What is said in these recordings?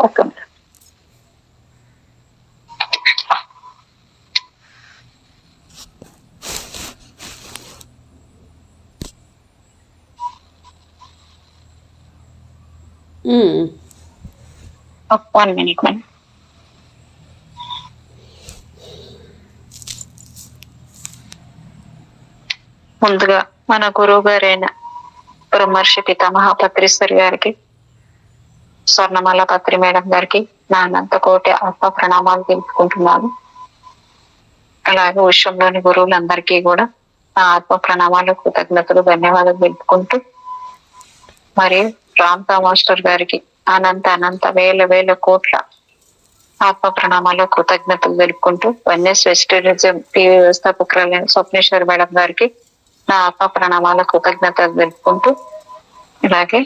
Okay. ఒక 1 minute man. ముందుగా మన గురువు గారైన బ్రహ్మర్షి పితామహ పత్రిశ్వరి గారికి, స్వర్ణమాల పత్రి మేడం గారికి నా అనంత కోటి ఆత్మ ప్రణామాలు తెలుపుకుంటున్నాను. అలాగే విశ్వంలోని గురువులందరికీ కూడా నా ఆత్మ ప్రణామాలు, కృతజ్ఞతలు, ధన్యవాదాలు తెలుపుకుంటూ, మరియు రామ్తా మాస్టర్ గారికి అనంత వేల వేల కోట్ల ఆత్మ ప్రణామాలు, కృతజ్ఞతలు తెలుపుకుంటూ, వన్యస్ వెజిటేరియనిజం టీవీ వ్యవస్థాపకురాలైన స్వప్నేశ్వరి మేడం గారికి నా ఆత్మ ప్రణామాల, కృతజ్ఞతలు తెలుపుకుంటూ, ఇలాగే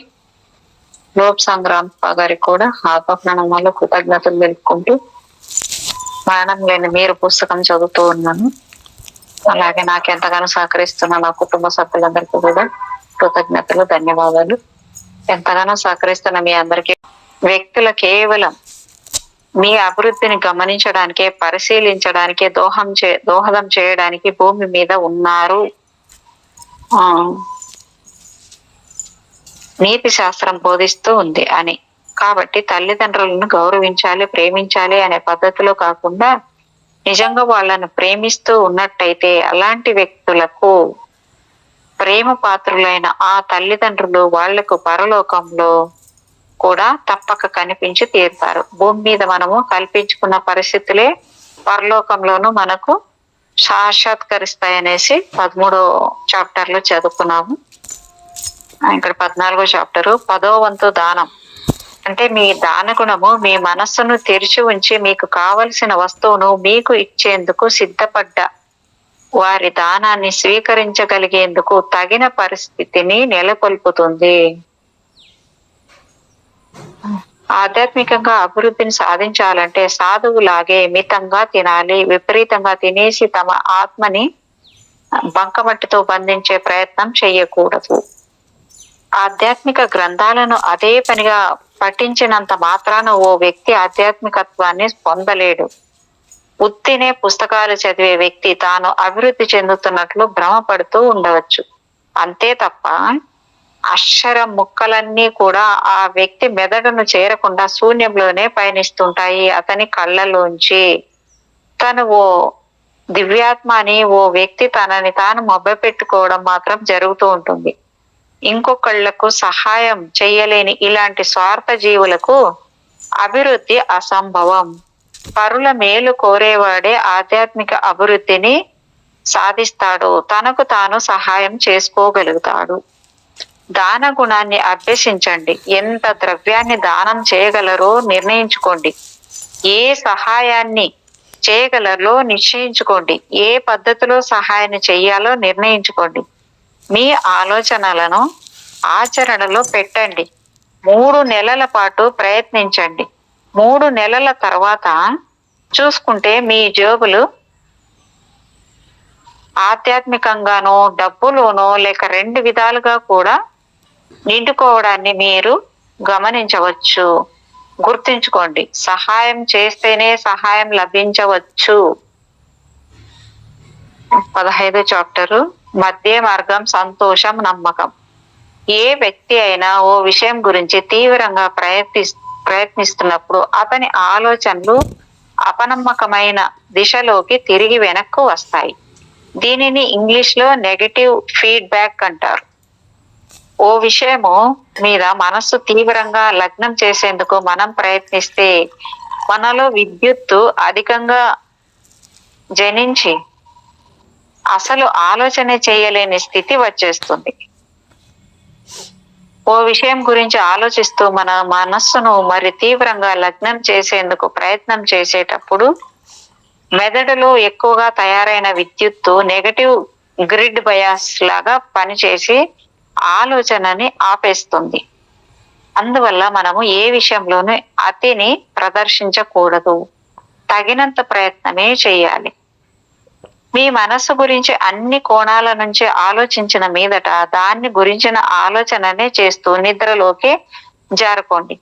లోక్ సంగ్రామ్ గారికి కూడా ఆత్మ ప్రణామాలు, కృతజ్ఞతలు తెలుపుకుంటూ, మరణం లేని మీరు పుస్తకం చదువుతూ ఉన్నాను. అలాగే నాకు ఎంతగానో సహకరిస్తున్న నా కుటుంబ సభ్యులందరికీ కూడా కృతజ్ఞతలు, ధన్యవాదాలు. ఎంతగానో సహకరిస్తున్న మీ అందరికీ, వ్యక్తుల కేవలం మీ అభివృద్ధిని గమనించడానికే, పరిశీలించడానికే, దోహదం చేయడానికి భూమి మీద ఉన్నారు. నీతి శాస్త్రం బోధిస్తూ ఉంది అని. కాబట్టి తల్లిదండ్రులను గౌరవించాలి, ప్రేమించాలి అనే పద్ధతిలో కాకుండా, నిజంగా వాళ్ళను ప్రేమిస్తూ ఉన్నట్టయితే అలాంటి వ్యక్తులకు ప్రేమ పాత్రులైన ఆ తల్లిదండ్రులు వాళ్లకు పరలోకంలో కూడా తప్పక కనిపించి తీరుతారు. భూమి మీద మనము కల్పించుకున్న పరిస్థితులే పరలోకంలోనూ మనకు సాక్షాత్కరిస్తాయనేసి 13వ చాప్టర్ లో చదువుకున్నాము. ఇక్కడ 14వ చాప్టరు 10వ వంతు దానం. అంటే మీ దాన గుణము మీ మనస్సును తెరిచి ఉంచి మీకు కావలసిన వస్తువును మీకు ఇచ్చేందుకు సిద్ధపడ్డ వారి దానాన్ని స్వీకరించగలిగేందుకు తగిన పరిస్థితిని నెలకొల్పుతుంది. ఆధ్యాత్మికంగా అభివృద్ధిని సాధించాలంటే సాధువులాగే మితంగా తినాలి. విపరీతంగా తినేసి తమ ఆత్మని బంకమట్టితో బంధించే ప్రయత్నం చెయ్యకూడదు. ఆధ్యాత్మిక గ్రంథాలను అదే పనిగా పఠించినంత మాత్రాన ఓ వ్యక్తి ఆధ్యాత్మికత్వాన్ని పొందలేడు. ఉత్తినే పుస్తకాలు చదివే వ్యక్తి తాను అభివృద్ధి చెందుతున్నట్లు భ్రమపడుతూ ఉండవచ్చు. అంతే తప్ప అక్షరం ముక్కలన్నీ కూడా ఆ వ్యక్తి మెదడును చేరకుండా శూన్యంలోనే పయనిస్తుంటాయి అతని కళ్ళలోంచి. తను ఓ దివ్యాత్మ అని ఓ వ్యక్తి తనని తాను మభ్యపెట్టుకోవడం మాత్రం జరుగుతూ ఉంటుంది. ఇంకొకళ్లకు సహాయం చెయ్యలేని ఇలాంటి స్వార్థ జీవులకు అభివృద్ధి అసంభవం. పరుల మేలు కోరేవాడే ఆధ్యాత్మిక అభివృద్ధిని సాధిస్తాడు, తనకు తాను సహాయం చేసుకోగలుగుతాడు. దాన గుణాన్ని అభ్యసించండి. ఎంత ద్రవ్యాన్ని దానం చేయగలరో నిర్ణయించుకోండి. ఏ సహాయాన్ని చేయగలరో నిశ్చయించుకోండి. ఏ పద్ధతిలో సహాయాన్ని చెయ్యాలో నిర్ణయించుకోండి. మీ ఆలోచనలను ఆచరణలో పెట్టండి. 3 నెలల పాటు ప్రయత్నించండి. 3 నెలల తర్వాత చూసుకుంటే మీ జేబులు ఆధ్యాత్మికంగానో, డబ్బులోనో లేక 2 విధాలుగా కూడా నిండుకోవడాన్ని మీరు గమనించవచ్చు. గుర్తుంచుకోండి, సహాయం చేస్తేనే సహాయం లభించవచ్చు. 15వ చాప్టరు మధ్య మార్గం, సంతోషం, నమ్మకం. ఏ వ్యక్తి అయినా ఓ విషయం గురించి తీవ్రంగా ప్రయత్నిస్తున్నప్పుడు అతని ఆలోచనలు అపనమ్మకమైన దిశలోకి తిరిగి వెనక్కు వస్తాయి. దీనిని ఇంగ్లీష్ లో నెగటివ్ ఫీడ్బ్యాక్ అంటారు. ఓ విషయము మీద మనస్సు తీవ్రంగా లగ్నం చేసేందుకు మనం ప్రయత్నిస్తే మనలో విద్యుత్తు అధికంగా జనించి అసలు ఆలోచన చేయలేని స్థితి వచ్చేస్తుంది. ఓ విషయం గురించి ఆలోచిస్తూ మన మనస్సును మరి తీవ్రంగా లగ్నం చేసేందుకు ప్రయత్నం చేసేటప్పుడు మెదడులో ఎక్కువగా తయారైన విద్యుత్తు నెగటివ్ గ్రిడ్ బయాస్ లాగా పనిచేసి ఆలోచనని ఆపేస్తుంది. అందువల్ల మనము ఏ విషయంలోనూ అతిని ప్రదర్శించకూడదు. తగినంత ప్రయత్నమే చేయాలి. మీ మనస్సు గురించి అన్ని కోణాల నుంచి ఆలోచించిన మీదట దాన్ని గురించిన ఆలోచననే చేస్తూ నిద్రలోకి జారుకోండి.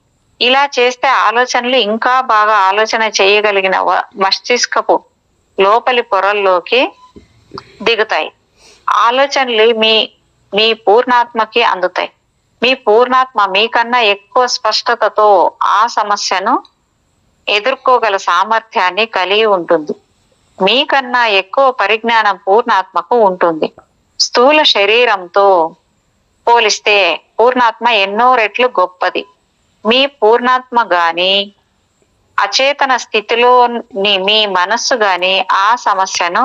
ఇలా చేస్తే ఆలోచనలు ఇంకా బాగా ఆలోచన చేయగలిగిన మస్తిష్కపు లోపలి పొరల్లోకి దిగుతాయి. ఆలోచనలు మీ మీ పూర్ణాత్మకి అందుతాయి. మీ పూర్ణాత్మ మీకన్నా ఎక్కువ స్పష్టతతో ఆ సమస్యను ఎదుర్కోగల సామర్థ్యాన్ని కలిగి ఉంటుంది. మీకన్నా ఎక్కువ పరిజ్ఞానం పూర్ణాత్మకు ఉంటుంది. స్థూల శరీరంతో పోలిస్తే పూర్ణాత్మ ఎన్నో రెట్లు గొప్పది. మీ పూర్ణాత్మ గాని అచేతన స్థితిలోని మీ మనస్సు గాని ఆ సమస్యను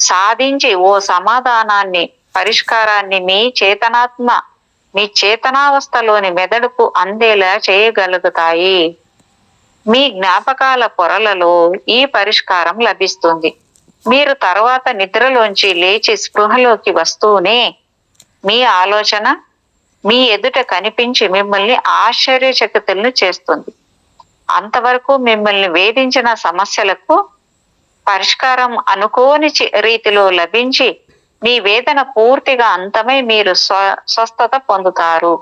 సాధించి ఓ సమాధానాన్ని, పరిష్కారాన్ని మీ చేతనావస్థలోని మెదడుకు అందేలా చేయగలుగుతాయి. మీ జ్ఞాపకాల పొరలలో ఈ పరిష్కారం లభిస్తుంది. మీరు తర్వాత నిద్రలోంచి లేచి స్పృహలోకి వస్తూనే మీ ఆలోచన మీ ఎదుట కనిపించి మిమ్మల్ని ఆశ్చర్యచకితులను చేస్తుంది. అంతవరకు మిమ్మల్ని వేధించిన సమస్యలకు పరిష్కారం అనుకోని రీతిలో లభించి మీ వేదన పూర్తిగా అంతమై మీరు స్వస్థత పొందుతారు.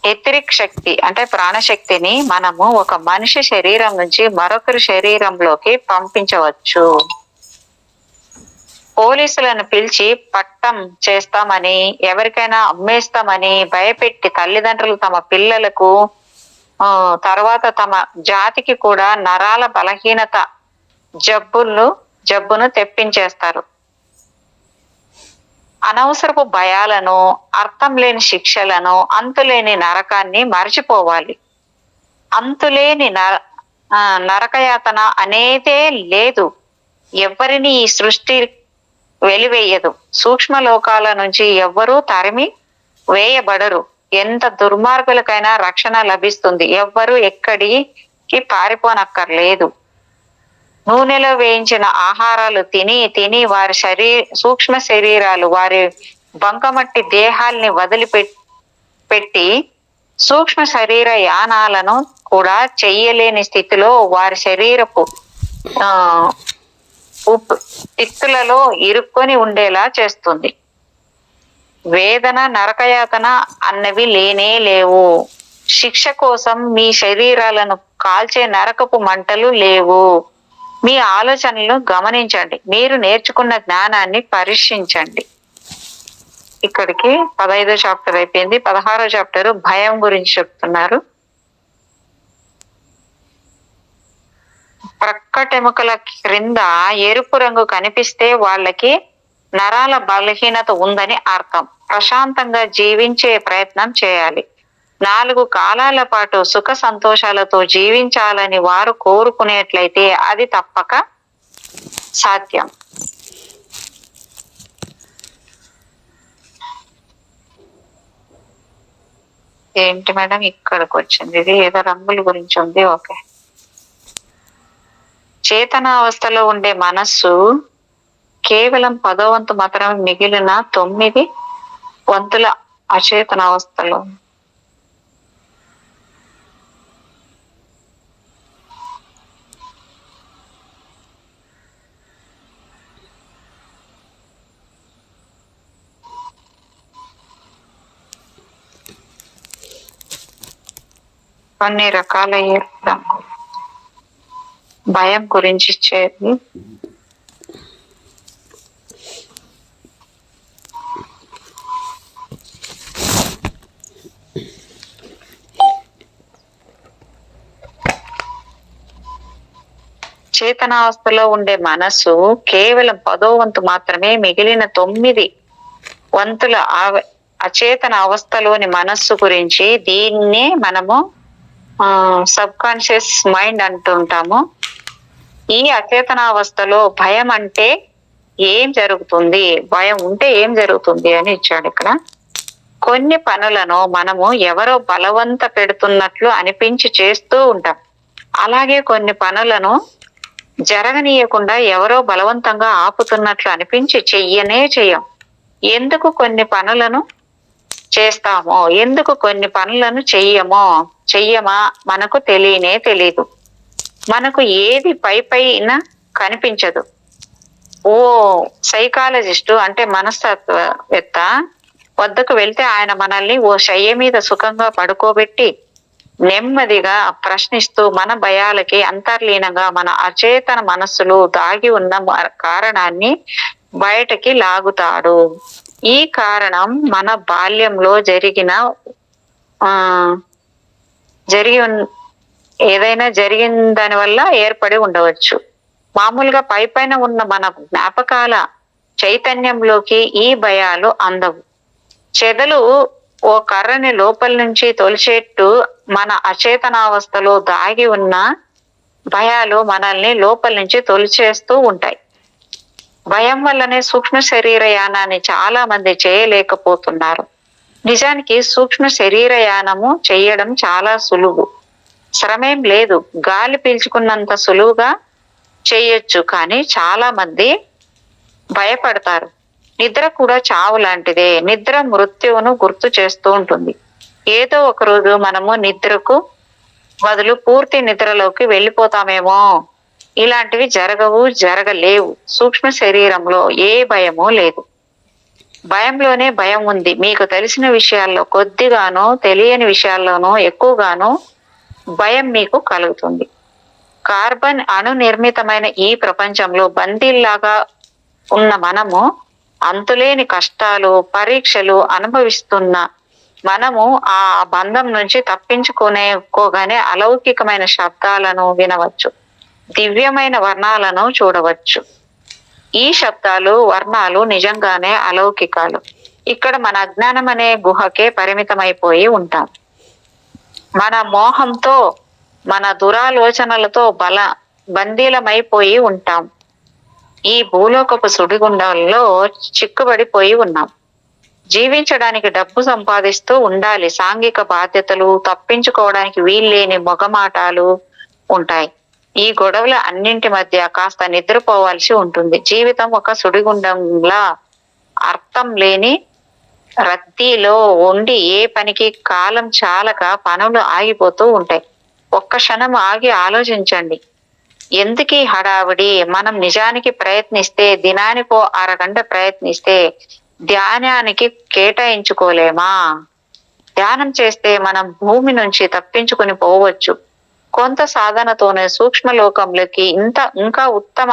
ఎథరిక్ శక్తి అంటే ప్రాణశక్తిని మనము ఒక మనిషి శరీరం నుంచి మరొకరి శరీరంలోకి పంపించవచ్చు. పోలీసులను పిలిచి పట్టం చేస్తామని, ఎవరికైనా అమ్మేస్తామని భయపెట్టి తల్లిదండ్రులు తమ పిల్లలకు తర్వాత తమ జాతికి కూడా నరాల బలహీనత జబ్బును తెప్పించేస్తారు. అనవసరపు భయాలను, అర్థం లేని శిక్షలను, అంతులేని నరకాన్ని మరచిపోవాలి. అంతులేని నరకయాతన అనేదే లేదు. ఎవరిని ఈ సృష్టి వెలివేయదు. సూక్ష్మ లోకాల నుంచి ఎవ్వరూ తరిమి వేయబడరు. ఎంత దుర్మార్గులకైనా రక్షణ లభిస్తుంది. ఎవ్వరూ ఎక్కడికి పారిపోనక్కర్లేదు. నూనెలో వేయించిన ఆహారాలు తిని వారి సూక్ష్మ శరీరాలు వారి బంకమట్టి దేహాల్ని వదిలిపెట్టి సూక్ష్మ శరీర యానాలను కూడా చెయ్యలేని స్థితిలో వారి శరీరపు తిత్తులలో ఇరుక్కొని ఉండేలా చేస్తుంది. వేదన, నరకయాతన అన్నవి లేనే లేవు. శిక్ష కోసం మీ శరీరాలను కాల్చే నరకపు మంటలు లేవు. మీ ఆలోచనలను గమనించండి. మీరు నేర్చుకున్న జ్ఞానాన్ని పరీక్షించండి. ఇక్కడికి 15వ చాప్టర్ అయిపోయింది. 16వ చాప్టర్ భయం గురించి చెప్తున్నారు. ప్రక్కటెముకల క్రింద ఎరుపు రంగు కనిపిస్తే వాళ్ళకి నరాల బలహీనత ఉందని అర్థం. ప్రశాంతంగా జీవించే ప్రయత్నం చేయాలి. 4 కాలాల పాటు సుఖ సంతోషాలతో జీవించాలని వారు కోరుకునేట్లయితే అది తప్పక సాధ్యం. ఏంటి మేడం ఇక్కడికి వచ్చింది? ఇది ఏదో రంగుల గురించి ఉంది. ఓకే. చేతనావస్థలో ఉండే మనస్సు కేవలం 10వ వంతు మాత్రమే మిగిలిన 9 వంతుల అచేతనావస్థలో కొన్ని రకాల భయం గురించి ఇచ్చేది. చేతనావస్థలో ఉండే మనస్సు కేవలం 10వ వంతు మాత్రమే మిగిలిన 9 వంతుల అచేతన అవస్థలోని మనస్సు గురించి దీన్నే మనము సబ్ కాన్షియస్ మైండ్ అంటుంటాము. ఈ అచేతనావస్థలో భయం అంటే ఏం జరుగుతుంది, భయం ఉంటే ఏం జరుగుతుంది అని ఇచ్చాడు ఇక్కడ. కొన్ని పనులను మనము ఎవరో బలవంత పెడుతున్నట్లు అనిపించి చేస్తూ ఉంటాం. అలాగే కొన్ని పనులను జరగనీయకుండా ఎవరో బలవంతంగా ఆపుతున్నట్లు అనిపించి చెయ్యం. ఎందుకు కొన్ని పనులను చేస్తామో, ఎందుకు కొన్ని పనులను చెయ్యమా మనకు తెలీదు. మనకు ఏది పైన కనిపించదు. ఓ సైకాలజిస్టు అంటే మనస్తత్వవేత్త వద్దకు వెళ్తే ఆయన మనల్ని ఓ శయ్య మీద సుఖంగా పడుకోబెట్టి నెమ్మదిగా ప్రశ్నిస్తూ మన భయాలకి అంతర్లీనంగా మన అచేతన మనస్సులో దాగి ఉన్న కారణాన్ని బయటకి లాగుతాడు. ఈ కారణం మన బాల్యంలో ఆ ఏదైనా జరిగిన దాని వల్ల ఏర్పడి ఉండవచ్చు. మామూలుగా పైపైన ఉన్న మన జ్ఞాపకాల చైతన్యంలోకి ఈ భయాలు అందవు. చెదలు ఓ కర్రని లోపల నుంచి తొలిచేట్టు మన అచేతనావస్థలో దాగి ఉన్న భయాలు మనల్ని లోపల నుంచి తొలిచేస్తూ ఉంటాయి. భయం వల్లనే సూక్ష్మ శరీర యానాన్ని చాలా మంది చేయలేకపోతున్నారు. నిజానికి సూక్ష్మ శరీర యానము చేయడం చాలా సులువు, శ్రమేం లేదు. గాలి పీల్చుకున్నంత సులువుగా చేయొచ్చు. కానీ చాలా మంది భయపడతారు. నిద్ర కూడా చావు లాంటిదే. నిద్ర మృత్యువును గుర్తు చేస్తూ ఉంటుంది. ఏదో ఒక రోజు మనము నిద్రకు బదులు పూర్తి నిద్రలోకి వెళ్ళిపోతామేమో. ఇలాంటివి జరగలేవు. సూక్ష్మ శరీరంలో ఏ భయమూ లేదు. భయంలోనే భయం ఉంది. మీకు తెలిసిన విషయాల్లో కొద్దిగానో, తెలియని విషయాల్లోనో ఎక్కువగానో భయం మీకు కలుగుతుంది. కార్బన్ అణు నిర్మితమైన ఈ ప్రపంచంలో బందీల్లాగా ఉన్న మనము అంతులేని కష్టాలు, పరీక్షలు అనుభవిస్తున్న మనము ఆ బంధం నుంచి తప్పించుకోగానే అలౌకికమైన శబ్దాలను వినవచ్చు, దివ్యమైన వర్ణాలను చూడవచ్చు. ఈ శబ్దాలు, వర్ణాలు నిజంగానే అలౌకికాలు. ఇక్కడ మన అజ్ఞానం అనే గుహకే పరిమితమైపోయి ఉంటాం. మన మోహంతో, మన దురాలోచనలతో బందీలమైపోయి ఉంటాం. ఈ భూలోకపు సుడిగుండంలో చిక్కుబడిపోయి ఉన్నాం. జీవించడానికి డబ్బు సంపాదిస్తూ ఉండాలి. సాంఘిక బాధ్యతలు, తప్పించుకోవడానికి వీల్లేని మొగమాటాలు ఉంటాయి. ఈ గొడవల అన్నింటి మధ్య కాస్త నిద్రపోవాల్సి ఉంటుంది. జీవితం ఒక సుడిగుండంలా అర్థం లేని రద్దీలో ఉండి ఏ పనికి కాలం చాలక పనులు ఆగిపోతూ ఉంటాయి. ఒక్క క్షణం ఆగి ఆలోచించండి. ఎందుకీ హడావిడి? మనం నిజానికి ప్రయత్నిస్తే, దినానికో అరగంట ప్రయత్నిస్తే ధ్యానానికి కేటాయించుకోలేమా? ధ్యానం చేస్తే మనం భూమి నుంచి తప్పించుకుని పోవచ్చు. కొంత సాధనతోనే సూక్ష్మ లోకంలోకి, ఇంకా ఉత్తమ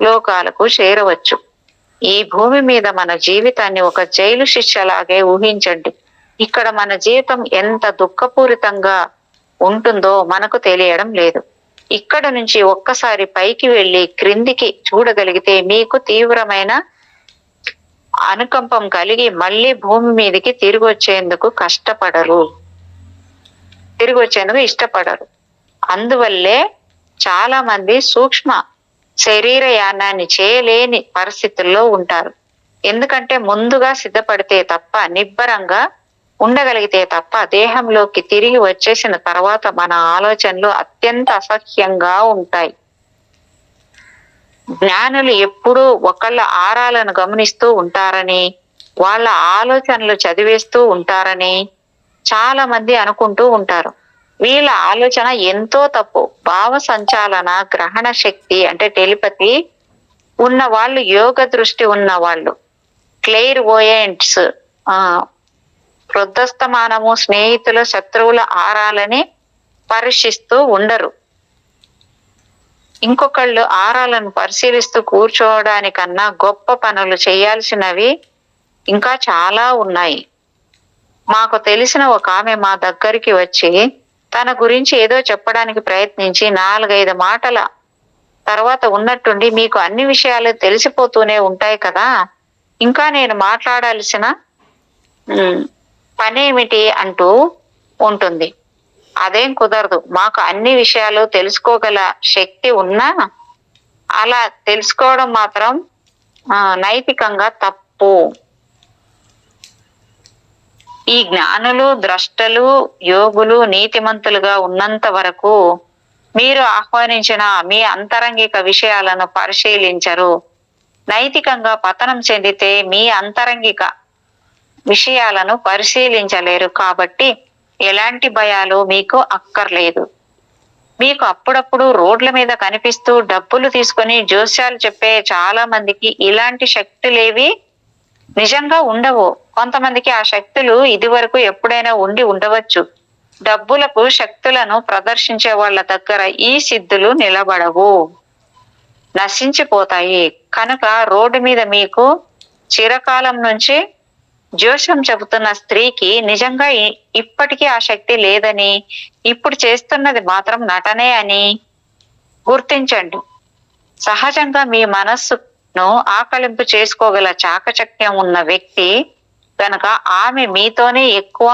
లోకాలకు చేరవచ్చు. ఈ భూమి మీద మన జీవితాన్ని ఒక జైలు శిక్షలాగే ఊహించండి. ఇక్కడ మన జీవితం ఎంత దుఃఖపూరితంగా ఉంటుందో మనకు తెలియడం లేదు. ఇక్కడ నుంచి ఒక్కసారి పైకి వెళ్ళి క్రిందికి చూడగలిగితే మీకు తీవ్రమైన అనుకంపం కలిగి మళ్ళీ భూమి మీదకి తిరిగి వచ్చేందుకు ఇష్టపడరు. అందువల్లే చాలా మంది సూక్ష్మ శరీర యానాన్ని చేయలేని పరిస్థితుల్లో ఉంటారు. ఎందుకంటే ముందుగా సిద్ధపడితే తప్ప, నిబ్బరంగా ఉండగలిగితే తప్ప, దేహంలోకి తిరిగి వచ్చేసిన తర్వాత మన ఆలోచనలు అత్యంత అసహ్యంగా ఉంటాయి. జ్ఞానులు ఎప్పుడూ ఒకళ్ళ ఆరాలను గమనిస్తూ ఉంటారని, వాళ్ళ ఆలోచనలు చదివేస్తూ ఉంటారని చాలా మంది అనుకుంటూ ఉంటారు. వీళ్ళ ఆలోచన ఎంతో తప్పు. భావ సంచాలన, గ్రహణ శక్తి అంటే టెలిపతి ఉన్న వాళ్ళు, యోగ దృష్టి ఉన్న వాళ్ళు, క్లెయిర్వోయంట్స్, వృద్ధస్తమానము స్నేహితుల, శత్రువుల ఆరాలని పరీక్షిస్తూ ఉండరు. ఇంకొకళ్ళు ఆరాలను పరిశీలిస్తూ కూర్చోవడానికన్నా గొప్ప పనులు చేయాల్సినవి ఇంకా చాలా ఉన్నాయి. మాకు తెలిసిన ఒక ఆమె మా దగ్గరికి వచ్చి తన గురించి ఏదో చెప్పడానికి ప్రయత్నించి 4-5 మాటల తర్వాత ఉన్నట్టుండి, మీకు అన్ని విషయాలు తెలిసిపోతూనే ఉంటాయి కదా, ఇంకా నేను మాట్లాడాల్సిన పనేమిటి అంటూ ఉంటుంది. అదేం కుదరదు. మాకు అన్ని విషయాలు తెలుసుకోగల శక్తి ఉన్నా అలా తెలుసుకోవడం మాత్రం నైతికంగా తప్పు. ఈ జ్ఞానులు, ద్రష్టలు, యోగులు నీతిమంతులుగా ఉన్నంత వరకు మీరు ఆహ్వానించిన మీ అంతరంగిక విషయాలను పరిశీలించరు. నైతికంగా పతనం చెందితే మీ అంతరంగిక విషయాలను పరిశీలించలేరు. కాబట్టి ఎలాంటి భయాలు మీకు అక్కర్లేదు. మీకు అప్పుడప్పుడు రోడ్ల మీద కనిపిస్తూ డబ్బులు తీసుకొని జోస్యాలు చెప్పే చాలా మందికి ఇలాంటి శక్తులేవి నిజంగా ఉండవు. కొంతమందికి ఆ శక్తులు ఇదివరకు ఎప్పుడైనా ఉండి ఉండవచ్చు. డబ్బులకు శక్తులను ప్రదర్శించే వాళ్ళ దగ్గర ఈ సిద్ధులు నిలబడవు, నశించిపోతాయి. కనుక రోడ్డు మీద మీకు చిరకాలం నుంచి జోషం చెబుతున్న స్త్రీకి నిజంగా ఇప్పటికీ ఆ శక్తి లేదని, ఇప్పుడు చేస్తున్నది మాత్రం నటనే అని గుర్తించండి. సహజంగా మీ మనస్సును ఆకలింపు చేసుకోగల చాకచక్యం ఉన్న వ్యక్తి కనుక ఆమె మీతోనే ఎక్కువ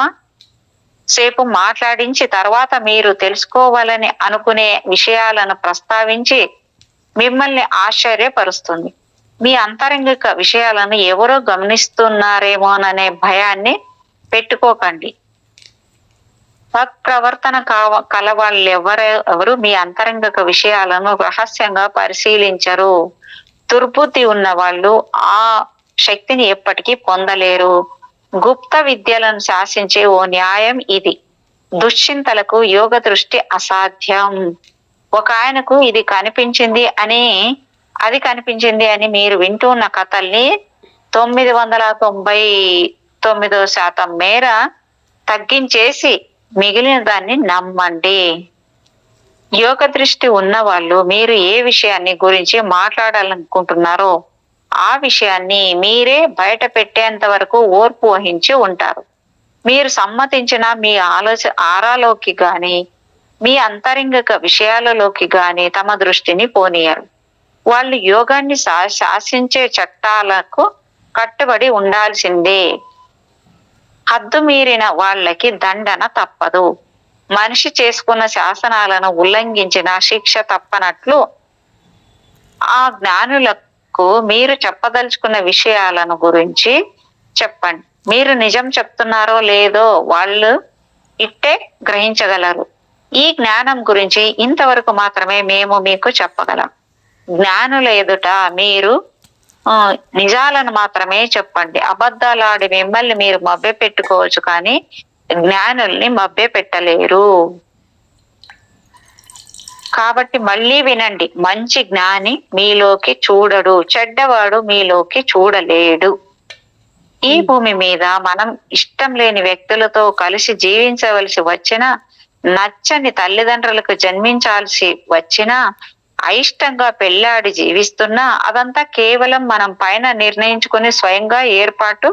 సేపు మాట్లాడించి తర్వాత మీరు తెలుసుకోవాలని అనుకునే విషయాలను ప్రస్తావించి మిమ్మల్ని ఆశ్చర్యపరుస్తుంది. మీ అంతరంగిక విషయాలను ఎవరో గమనిస్తున్నారేమోననే భయాన్ని పెట్టుకోకండి. సత్ప్రవర్తన కలవాళ్ళెవరు మీ అంతరంగిక విషయాలను రహస్యంగా పరిశీలించరు. దుర్బుద్ధి ఉన్న వాళ్ళు ఆ శక్తిని ఎప్పటికీ పొందలేరు. గుప్త విద్యలను శాసించే ఓ న్యాయం ఇది. దుశ్చింతలకు యోగ దృష్టి అసాధ్యం. ఒక ఆయనకు అది కనిపించింది అని మీరు వింటున్న కథల్ని 999% మేర తగ్గించేసి మిగిలిన దాన్ని నమ్మండి. యోగ దృష్టి ఉన్న వాళ్ళు మీరు ఏ విషయాన్ని గురించి మాట్లాడాలనుకుంటున్నారో ఆ విషయాన్ని మీరే బయట పెట్టేంత వరకు ఓర్పు వహించి ఉంటారు. మీరు సమ్మతించిన మీ ఆరాలోకి గాని మీ అంతరంగిక విషయాలలోకి గాని తమ దృష్టిని పోనీయరు. వాళ్ళు యోగాన్ని శాసించే చట్టాలకు కట్టుబడి ఉండాల్సిందే. హద్దు మీరిన వాళ్ళకి దండన తప్పదు. మనిషి చేసుకున్న శాసనాలను ఉల్లంఘించిన శిక్ష తప్పనట్లు ఆ జ్ఞానులకు మీరు చెప్పదలుచుకున్న విషయాలను గురించి చెప్పండి. మీరు నిజం చెప్తున్నారో లేదో వాళ్ళు ఇట్టే గ్రహించగలరు. ఈ జ్ఞానం గురించి ఇంతవరకు మాత్రమే మేము మీకు చెప్పగలం. జ్ఞానుల ఎదుట మీరు నిజాలను మాత్రమే చెప్పండి. అబద్ధాలాడి మిమ్మల్ని మీరు మభ్య పెట్టుకోవచ్చు, కానీ జ్ఞానుల్ని మభ్య పెట్టలేరు. కాబట్టి మళ్ళీ వినండి. మంచి జ్ఞాని మీలోకి చూడడు, చెడ్డవాడు మీలోకి చూడలేడు. ఈ భూమి మీద మనం ఇష్టం లేని వ్యక్తులతో కలిసి జీవించవలసి వచ్చినా, నచ్చని తల్లిదండ్రులకు జన్మించాల్సి వచ్చినా, అయిష్టంగా పెళ్లాడి జీవిస్తున్నా అదంతా కేవలం మనం పైన నిర్ణయించుకుని స్వయంగా ఏర్పాటు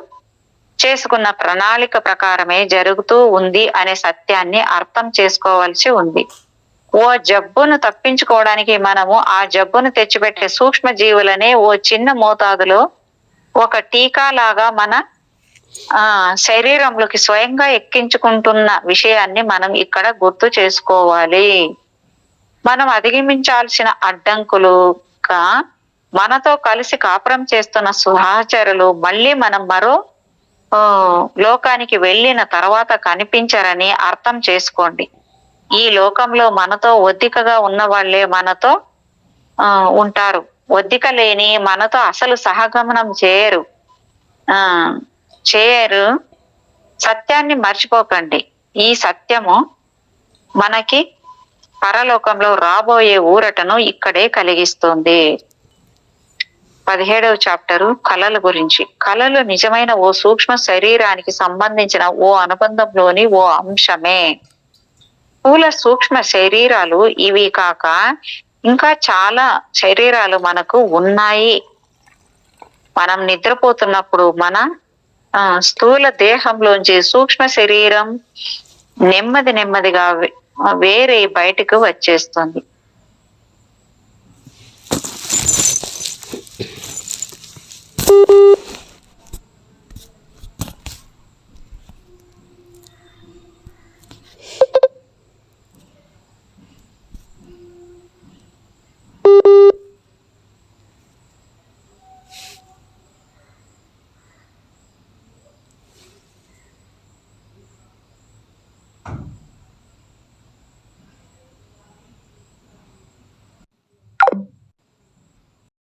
చేసుకున్న ప్రణాళిక ప్రకారమే జరుగుతూ ఉంది అనే సత్యాన్ని అర్థం చేసుకోవాల్సి ఉంది. ఓ జబ్బును తప్పించుకోవడానికి మనము ఆ జబ్బును తెచ్చిపెట్టే సూక్ష్మ జీవులనే ఓ చిన్న మోతాదులో ఒక టీకా లాగా మన శరీరంలోకి స్వయంగా ఎక్కించుకుంటున్న విషయాన్ని మనం ఇక్కడ గుర్తు చేసుకోవాలి. మనం అధిగమించాల్సిన అడ్డంకులుగా మనతో కలిసి కాపురం చేస్తున్న సహచరులు మళ్ళీ మనం మరో లోకానికి వెళ్ళిన తర్వాత కనిపించరని అర్థం చేసుకోండి. ఈ లోకంలో మనతో ఒద్దికగా ఉన్న వాళ్ళే మనతో ఉంటారు. ఒద్దిక లేని మనతో అసలు సహగమనం చేయరు. సత్యాన్ని మర్చిపోకండి. ఈ సత్యము మనకి పరలోకంలో రాబోయే ఊరటను ఇక్కడే కలిగిస్తుంది. 17వ చాప్టరు కళల గురించి. కళలు నిజమైన ఓ సూక్ష్మ శరీరానికి సంబంధించిన ఓ అనుబంధంలోని ఓ అంశమే. స్థూల సూక్ష్మ శరీరాలు ఇవి కాక ఇంకా చాలా శరీరాలు మనకు ఉన్నాయి. మనం నిద్రపోతున్నప్పుడు మన స్థూల దేహంలోంచి సూక్ష్మ శరీరం నెమ్మదిగా వేరే బయటకు వచ్చేస్తుంది.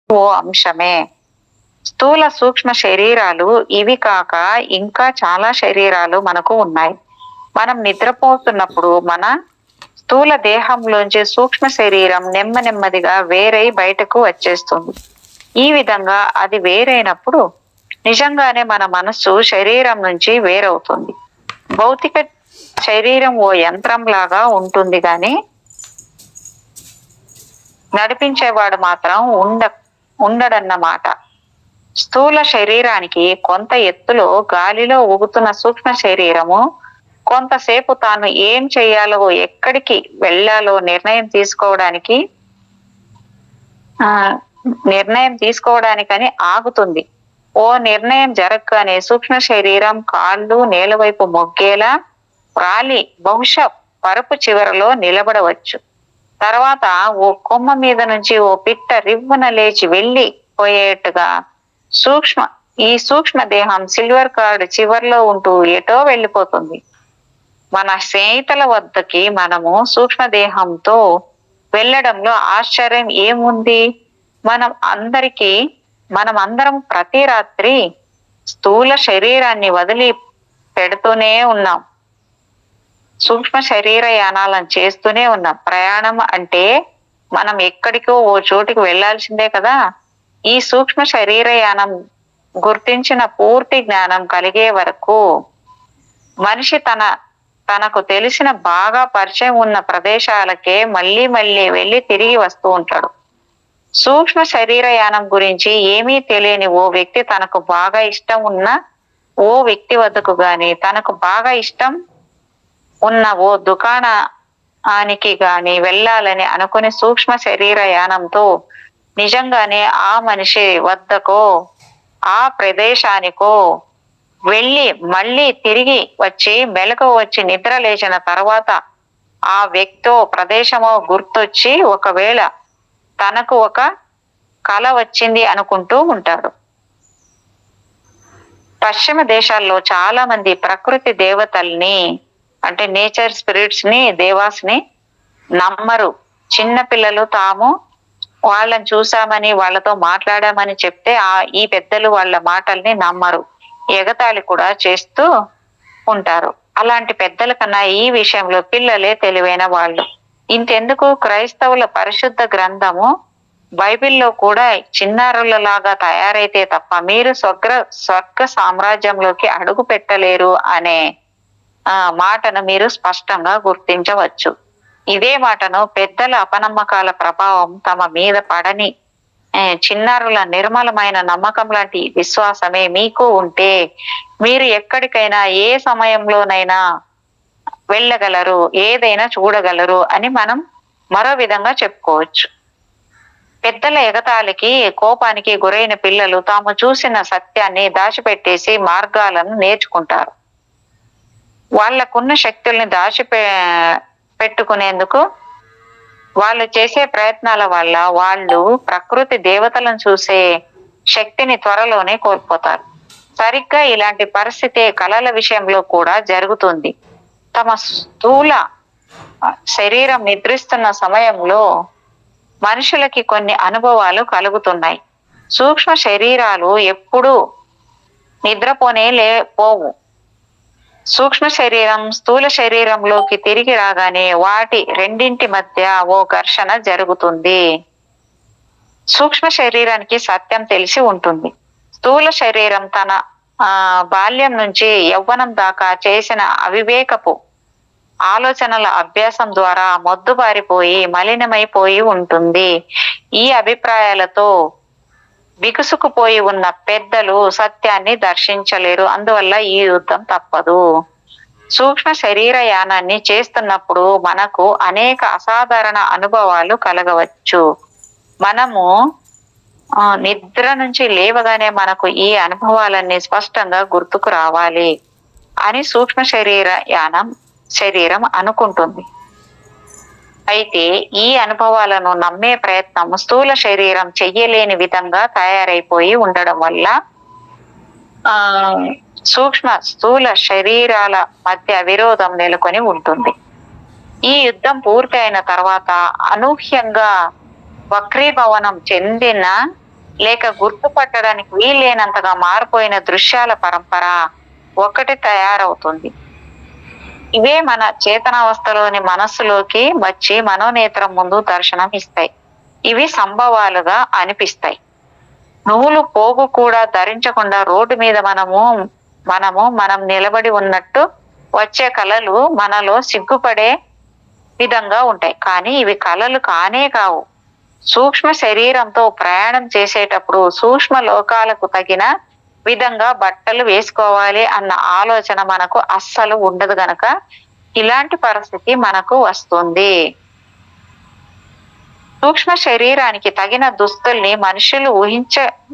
ఓ అంశమే. స్థూల సూక్ష్మ శరీరాలు ఇవి కాక ఇంకా చాలా శరీరాలు మనకు ఉన్నాయి. మనం నిద్రపోతున్నప్పుడు మన స్థూల దేహంలోంచి సూక్ష్మ శరీరం నెమ్మదిగా వేరై బయటకు వచ్చేస్తుంది. ఈ విధంగా అది వేరైనప్పుడు నిజంగానే మన మనస్సు శరీరం నుంచి వేరవుతుంది. భౌతిక శరీరం ఓ యంత్రంలాగా ఉంటుంది గాని నడిపించేవాడు మాత్రం ఉండడన్నమాట. స్థూల శరీరానికి కొంత ఎత్తులో గాలిలో ఊగుతున్న సూక్ష్మ శరీరము కొంతసేపు తాను ఏం చెయ్యాలో, ఎక్కడికి వెళ్ళాలో నిర్ణయం తీసుకోవడానికని ఆగుతుంది. ఓ నిర్ణయం జరగగానే సూక్ష్మ శరీరం కాళ్ళు నేలవైపు మొగ్గేలా రాలి బహుశా పరుపు చివరలో నిలబడవచ్చు. తర్వాత ఓ కొమ్మ మీద నుంచి ఓ పిట్ట రివ్వున లేచి వెళ్ళి పోయేట్టుగా ఈ సూక్ష్మ దేహం సిల్వర్ కార్డ్ చివర్లో ఉంటూ ఎటో వెళ్ళిపోతుంది. మన స్నేహితుల వద్దకి మనము సూక్ష్మదేహంతో వెళ్ళడంలో ఆశ్చర్యం ఏముంది? మనం అందరం ప్రతి రాత్రి స్థూల శరీరాన్ని వదిలి పెడుతూనే ఉన్నాం. సూక్ష్మ శరీర యానాలను చేస్తూనే ఉన్నాం. ప్రయాణం అంటే మనం ఎక్కడికో ఓ చోటికి వెళ్లాల్సిందే కదా. ఈ సూక్ష్మ శరీర యానం గుర్తించిన పూర్తి జ్ఞానం కలిగే వరకు మనిషి తనకు తెలిసిన బాగా పరిచయం ఉన్న ప్రదేశాలకే మళ్ళీ మళ్ళీ వెళ్ళి తిరిగి వస్తూ ఉంటాడు. సూక్ష్మ శరీర యానం గురించి ఏమీ తెలియని ఓ వ్యక్తి తనకు బాగా ఇష్టం ఉన్న ఓ వ్యక్తి వద్దకు గాని, తనకు బాగా ఇష్టం ఉన్న ఓ దుకాణానికి గాని వెళ్ళాలని అనుకుని సూక్ష్మ శరీర యానంతో నిజంగానే ఆ మనిషి వద్దకో ఆ ప్రదేశానికో వెళ్ళి మళ్ళీ తిరిగి వచ్చి మెలకు వచ్చి నిద్ర లేచిన తర్వాత ఆ వ్యక్తో ప్రదేశమో గుర్తొచ్చి ఒకవేళ తనకు ఒక కల వచ్చింది అనుకుంటూ ఉంటాడు. పశ్చిమ దేశాల్లో చాలా మంది ప్రకృతి దేవతల్ని అంటే నేచర్ స్పిరిట్స్ ని దేవాస్ని నమ్మరు. చిన్న పిల్లలు తాము వాళ్ళని చూసామని వాళ్ళతో మాట్లాడామని చెప్తే ఈ పెద్దలు వాళ్ళ మాటల్ని నమ్మరు, ఎగతాళి కూడా చేస్తూ ఉంటారు. అలాంటి పెద్దల కన్నా ఈ విషయంలో పిల్లలే తెలివైన వాళ్ళు. ఇంతెందుకు, క్రైస్తవుల పరిశుద్ధ గ్రంథము బైబిల్లో కూడా చిన్నారులలాగా తయారైతే తప్ప మీరు స్వర్గ సామ్రాజ్యంలోకి అడుగు పెట్టలేరు అనే మాటను మీరు స్పష్టంగా గుర్తించవచ్చు. ఇదే మాటను పెద్దల అపనమ్మకాల ప్రభావం తమ మీద పడని చిన్నారుల నిర్మలమైన నమ్మకం లాంటి విశ్వాసమే మీకు ఉంటే మీరు ఎక్కడికైనా ఏ సమయంలోనైనా వెళ్ళగలరు, ఏదైనా చూడగలరు అని మనం మరో విధంగా చెప్పుకోవచ్చు. పెద్దల ఎగతాళికి కోపానికి గురైన పిల్లలు తాము చూసిన సత్యాన్ని దాచిపెట్టేసి మార్గాలను నేర్చుకుంటారు. వాళ్లకున్న శక్తుల్ని పెట్టుకునేందుకు వాళ్ళు చేసే ప్రయత్నాల వల్ల వాళ్ళు ప్రకృతి దేవతలను చూసే శక్తిని త్వరలోనే కోల్పోతారు. సరిగ్గా ఇలాంటి పరిస్థితి కళల విషయంలో కూడా జరుగుతుంది. తమ స్థూల శరీరం నిద్రిస్తున్న సమయంలో మనుషులకి కొన్ని అనుభవాలు కలుగుతున్నాయి. సూక్ష్మ శరీరాలు ఎప్పుడూ పోవు. సూక్ష్మ శరీరం స్థూల శరీరంలోకి తిరిగి రాగానే వాటి రెండింటి మధ్య ఓ ఘర్షణ జరుగుతుంది. సూక్ష్మ శరీరానికి సత్యం తెలిసి ఉంటుంది. స్థూల శరీరం తన బాల్యం నుంచి యవ్వనం దాకా చేసిన అవివేకపు ఆలోచనల అభ్యాసం ద్వారా మొద్దుబారిపోయి మలినమైపోయి ఉంటుంది. ఈ అభిప్రాయాలతో బిగుసుకుపోయి ఉన్న పెద్దలు సత్యాన్ని దర్శించలేరు. అందువల్ల ఈ యుద్ధం తప్పదు. సూక్ష్మ శరీర యానాన్ని చేస్తున్నప్పుడు మనకు అనేక అసాధారణ అనుభవాలు కలగవచ్చు. మనము నిద్ర నుంచి లేవగానే మనకు ఈ అనుభవాలన్నీ స్పష్టంగా గుర్తుకు రావాలి అని సూక్ష్మ శరీరం అనుకుంటుంది. అయితే ఈ అనుభవాలను నమ్మే ప్రయత్నం స్థూల శరీరం చెయ్యలేని విధంగా తయారైపోయి ఉండడం వల్ల స్థూల శరీరాల మధ్య విరోధం నెలకొని ఉంటుంది. ఈ యుద్ధం పూర్తి అయిన తర్వాత అనూహ్యంగా వక్రీభవనం చెందిన లేక గుర్తుపట్టడానికి వీల్లేనంతగా మారిపోయిన దృశ్యాల పరంపర ఒకటి తయారవుతుంది. ఇవే మన చేతనావస్థలోని మనస్సులోకి వచ్చి మనోనేత్రం ముందు దర్శనం ఇస్తాయి. ఇవి సంభవాలుగా అనిపిస్తాయి. నువ్వులు పోగు కూడా ధరించకుండా రోడ్డు మీద మనం నిలబడి ఉన్నట్టు వచ్చే కళలు మనలో సిగ్గుపడే విధంగా ఉంటాయి. కానీ ఇవి కళలు కానే కావు. సూక్ష్మ శరీరంతో ప్రయాణం చేసేటప్పుడు సూక్ష్మ లోకాలకు తగిన విధంగా బట్టలు వేసుకోవాలి అన్న ఆలోచన మనకు అస్సలు ఉండదు గనక ఇలాంటి పరిస్థితి మనకు వస్తుంది. సూక్ష్మ శరీరానికి తగిన దుస్తుల్ని మనుషులు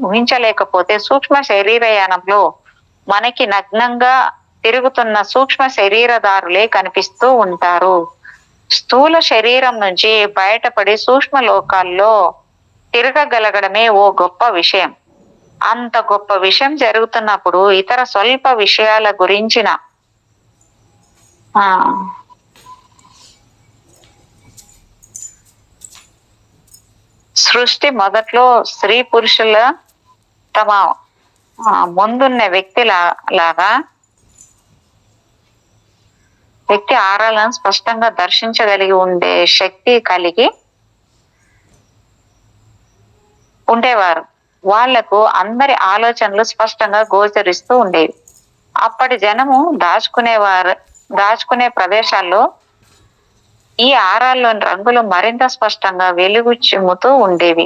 ఊహించలేకపోతే సూక్ష్మ శరీరయానంలో మనకి నగ్నంగా తిరుగుతున్న సూక్ష్మ శరీరదారులే కనిపిస్తూ ఉంటారు. స్థూల శరీరం నుంచి బయటపడి సూక్ష్మ లోకాల్లో తిరగగలగడమే ఓ గొప్ప విషయం. అంత గొప్ప విషయం జరుగుతున్నప్పుడు ఇతర స్వల్ప విషయాల గురించిన సృష్టి మొదట్లో స్త్రీ పురుషుల తమ ముందున్న లాగా వ్యక్తి ఆరాలను స్పష్టంగా దర్శించగలిగి ఉండే శక్తి కలిగి ఉండేవారు. వాళ్లకు అందరి ఆలోచనలు స్పష్టంగా గోచరిస్తూ ఉండేవి. అప్పటి జనము దాచుకునే ప్రదేశాల్లో ఈ ఆరాల్లోని రంగులు మరింత స్పష్టంగా వెలుగు చిమ్ముతూ ఉండేవి.